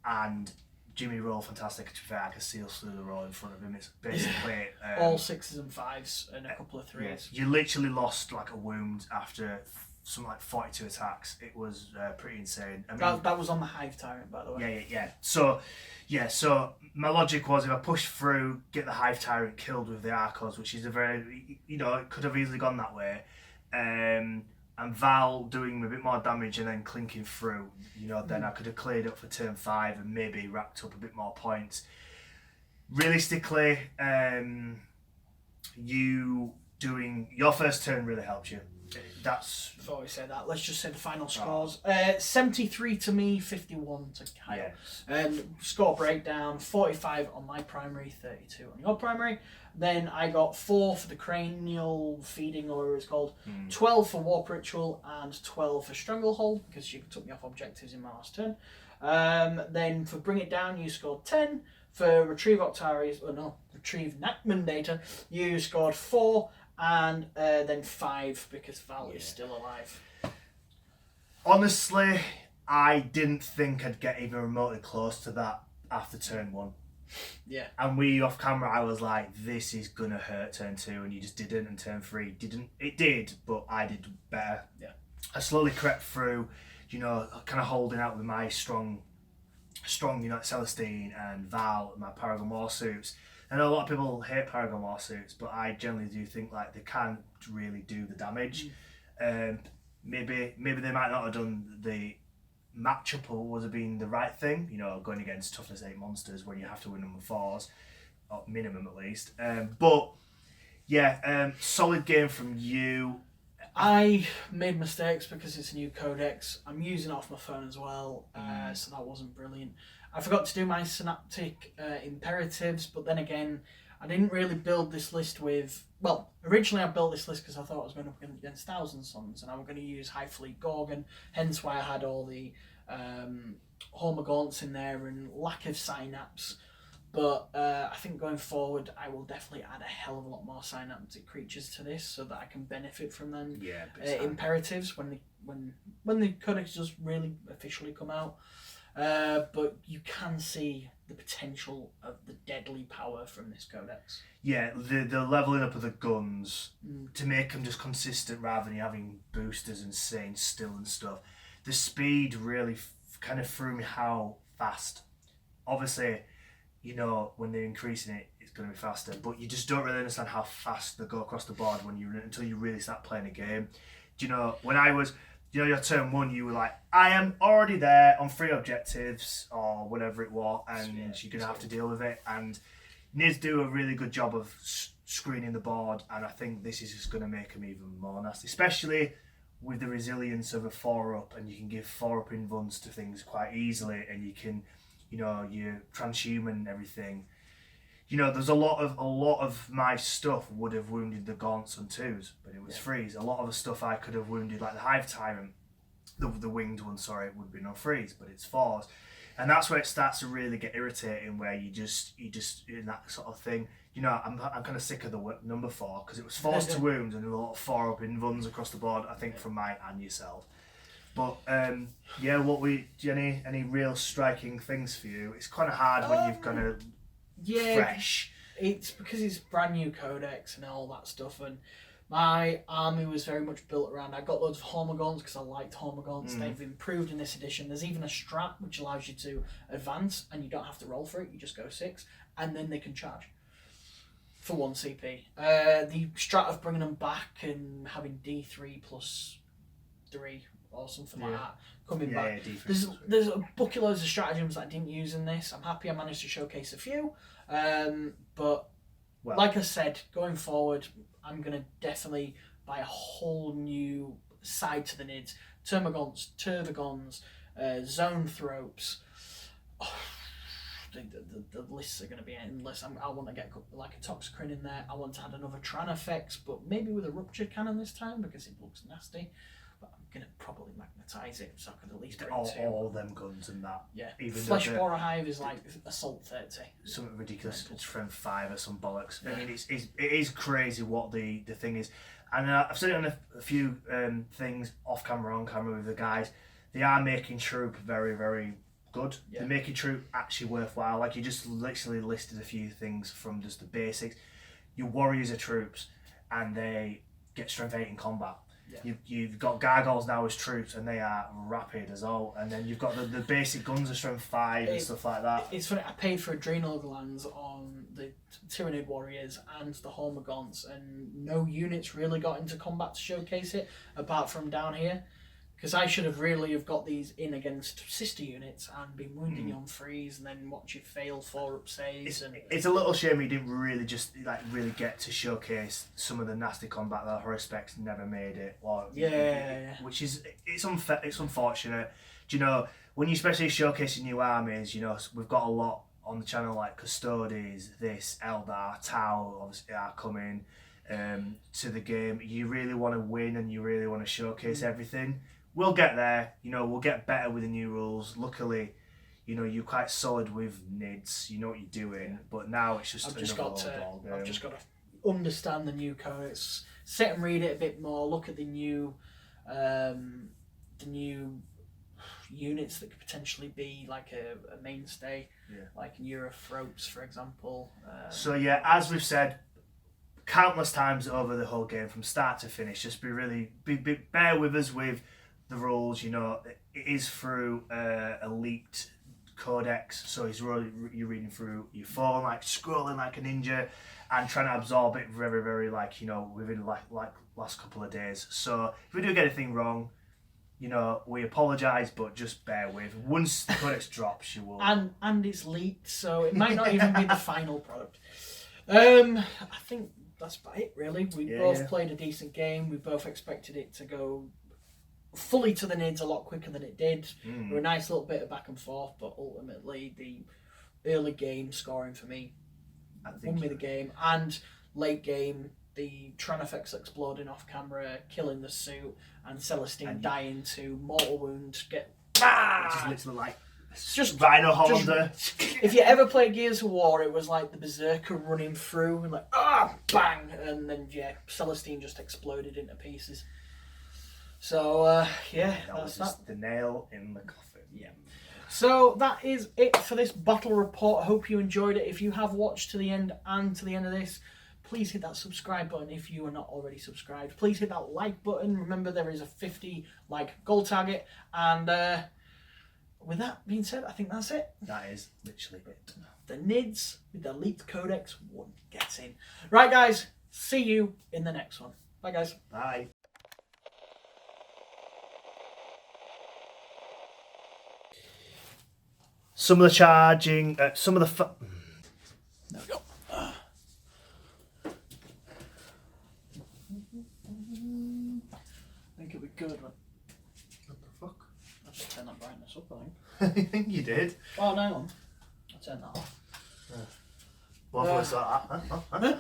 Speaker 2: And Jimmy rolled fantastic. To be fair, I could see through the roll in front of him. It's basically
Speaker 1: all 6s and 5s and a couple of 3s.
Speaker 2: Yeah. You literally lost like a wound after something like 42 attacks. It was pretty insane. I mean,
Speaker 1: that was on the Hive Tyrant, by the way.
Speaker 2: Yeah. So my logic was if I push through, get the Hive Tyrant killed with the Arcos, which is a very, it could have easily gone that way. And Val doing a bit more damage and then clinking through, then I could have cleared up for turn 5 and maybe racked up a bit more points. Realistically, you doing your first turn really helps you.
Speaker 1: Before we say that, let's just say the final scores. 73 to me, 51 to Kyle.
Speaker 2: Yeah.
Speaker 1: And score breakdown, 45 on my primary, 32 on your primary. Then I got 4 for the cranial feeding, or whatever it's called, 12 for Warp Ritual, and 12 for Stranglehold, because you took me off objectives in my last turn. Then for Bring It Down, you scored 10. For Retrieve Nachman Data, you scored 4. And then 5 because Val is still alive.
Speaker 2: Honestly, I didn't think I'd get even remotely close to that after turn 1.
Speaker 1: Yeah.
Speaker 2: And we off camera, I was like, this is gonna hurt turn 2, and you just didn't, and turn 3 didn't. It did, but I did better.
Speaker 1: Yeah.
Speaker 2: I slowly crept through, kind of holding out with my strong, Celestine and Val and my Paragon Warsuits. I know a lot of people hate Paragon Warsuits, but I generally do think like they can't really do the damage. Maybe they might not have done the matchup or would have been the right thing. Going against toughness 8 monsters where you have to win them with 4s, or minimum at least. Solid game from you.
Speaker 1: I made mistakes because it's a new codex. I'm using it off my phone as well, so that wasn't brilliant. I forgot to do my synaptic imperatives, but then again, I didn't really build this list with... Well, originally I built this list because I thought I was going up against Thousand Suns, and I was going to use High Fleet Gorgon, hence why I had all the Hormaguants in there and lack of synapse. But I think going forward, I will definitely add a hell of a lot more synaptic creatures to this so that I can benefit from them.
Speaker 2: Yeah,
Speaker 1: imperatives when the codex does really officially come out. But you can see the potential of the deadly power from this codex.
Speaker 2: Yeah, the leveling up of the guns to make them just consistent rather than having boosters and staying still and stuff. The speed really kind of threw me how fast. Obviously, when they're increasing it, it's going to be faster. But you just don't really understand how fast they go across the board until you really start playing a game. When I was... your turn 1, you were like, I am already there on 3 objectives, or whatever it was, and you're going to have to deal with it. And you need to do a really good job of screening the board, and I think this is just going to make them even more nasty, especially with the resilience of a 4-up, and you can give 4-up invulns to things quite easily, and you can, your transhuman and everything. There's a lot of my stuff would have wounded the Gaunts on 2s, but it was 3s. A lot of the stuff I could have wounded, like the Hive Tyrant, the winged one, sorry, would be no freeze, but it's 4s. And that's where it starts to really get irritating, where you just in that sort of thing. You know, I'm kind of sick of the number 4 because it was forced to wound and a lot of 4 up in runs across the board. I think from Mike and yourself. But yeah, any real striking things for you? It's kind of hard when you've kind of fresh.
Speaker 1: It's because it's brand new Codex and all that stuff, and my army was very much built around. I got loads of Hormaguants because I liked Hormaguants. They've improved in this edition. There's even a strat which allows you to advance, and you don't have to roll for it. You just go 6, and then they can charge for 1 CP. The strat of bringing them back and having D3 plus 3 or something like that coming back. There's a bucket loads of stratagems that I didn't use in this. I'm happy I managed to showcase a few. But like I said, going forward, I'm going to definitely buy a whole new side to the Nids. Termagants, Tervagons, Zone Thropes. Oh, the lists are going to be endless. I want to get like a Toxicrin in there. I want to add another Tyrannofex, but maybe with a Rupture Cannon this time because it looks nasty. But I'm going to probably magnetize it so I can at least bring
Speaker 2: all them guns and that.
Speaker 1: Yeah.
Speaker 2: Even
Speaker 1: Flesh Borer Hive is like Assault 30.
Speaker 2: Something ridiculous. It's Strength 5 or some bollocks. Yeah. I mean, it is crazy what the thing is. And I've said it on a few things off camera, on camera with the guys. They are making Troop very, very good. Yeah. They're making Troop actually worthwhile. Like, you just literally listed a few things from just the basics. Your warriors are troops and they get Strength 8 in combat. Yeah. You've got Gargoyles now as troops and they are rapid as all, and then you've got the basic guns of Strength 5 and stuff like that.
Speaker 1: It's funny, I paid for Adrenal Glands on the Tyranid warriors and the Hormaguants, and no units really got into combat to showcase it apart from down here, because I should have really got these in against sister units and been wounding you on freeze and then watch it fail 4-up saves.
Speaker 2: It's a little shame he didn't really really get to showcase some of the nasty combat that Haruspex never made it. Which is it's unfortunate. Do you know, when you especially showcasing new armies, you know, we've got a lot on the channel like Custodes, Eldar, Tau obviously are coming to the game. You really want to win and you really want to showcase everything. We'll get there, you know, we'll get better with the new rules. Luckily, you know, you're quite solid with Nids, you know what you're doing, but now it's just
Speaker 1: I've just got to understand the new codes, sit and read it a bit more, look at the new units that could potentially be like a mainstay, like Neurothropes, for example.
Speaker 2: So yeah, as we've said countless times over the whole game from start to finish, just bear with us with the rules. You know, it is through a leaked codex, so you're reading through your phone, like scrolling like a ninja and trying to absorb it very, very, like, you know, within like last couple of days. So if we do get anything wrong, you know, we apologise, but just bear with. Once the codex drops, you will.
Speaker 1: And it's leaked, so it might not even be the final product. I think that's about it, really. We both played a decent game. We both expected it to go fully to the Nids a lot quicker than it did. There were a nice little bit of back and forth, but ultimately the early game scoring for me won me the game, and late game the Tyrannofex exploding off camera, killing the suit, and Celestine dying to mortal wound. Which
Speaker 2: is literally like just Rhino Hollander.
Speaker 1: If you ever played Gears of War, it was like the Berserker running through and like bang, and then Celestine just exploded into pieces. So that's
Speaker 2: just the nail in the coffin.
Speaker 1: Yeah. So that is it for this battle report. I hope you enjoyed it. If you have watched to the end and to the end of this, please hit that subscribe button if you are not already subscribed. Please hit that like button. Remember, there is a 50 like goal target. And with that being said, I think that's it.
Speaker 2: That is literally it.
Speaker 1: The Nids with the leaked codex 1 gets in. Right, guys. See you in the next one. Bye, guys.
Speaker 2: Bye. Some of the charging, some of the...
Speaker 1: There we go. I think it'll be good.
Speaker 2: What the fuck?
Speaker 1: I just turned that brightness up,
Speaker 2: I think you did.
Speaker 1: Oh, no, hang on. I'll turn that off.
Speaker 2: What was that?
Speaker 1: No,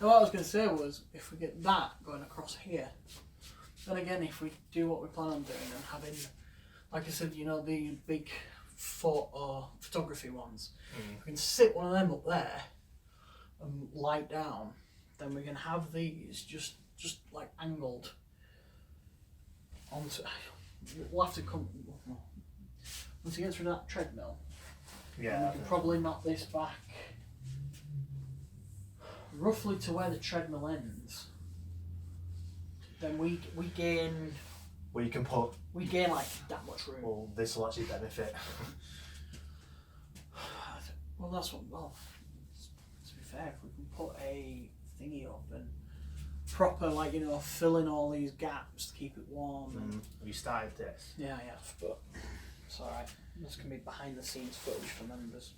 Speaker 1: what I was going to say was, if we get that going across here, Then again, if we do what we plan on doing and having, like I said, you know, the big photography ones, we can sit one of them up there and light down. Then we can have these just like angled onto. We'll have to come once he gets rid of that treadmill.
Speaker 2: Yeah.
Speaker 1: We can probably knock this back roughly to where the treadmill ends. Then we gain.
Speaker 2: Well, you can put.
Speaker 1: We gain like that much room.
Speaker 2: Well, this will actually benefit.
Speaker 1: Well, that's what. Well, to be fair, if we can put a thingy up and proper, like, you know, fill in all these gaps to keep it warm. And
Speaker 2: We started this.
Speaker 1: yeah, but it's alright. This can be behind the scenes footage for members.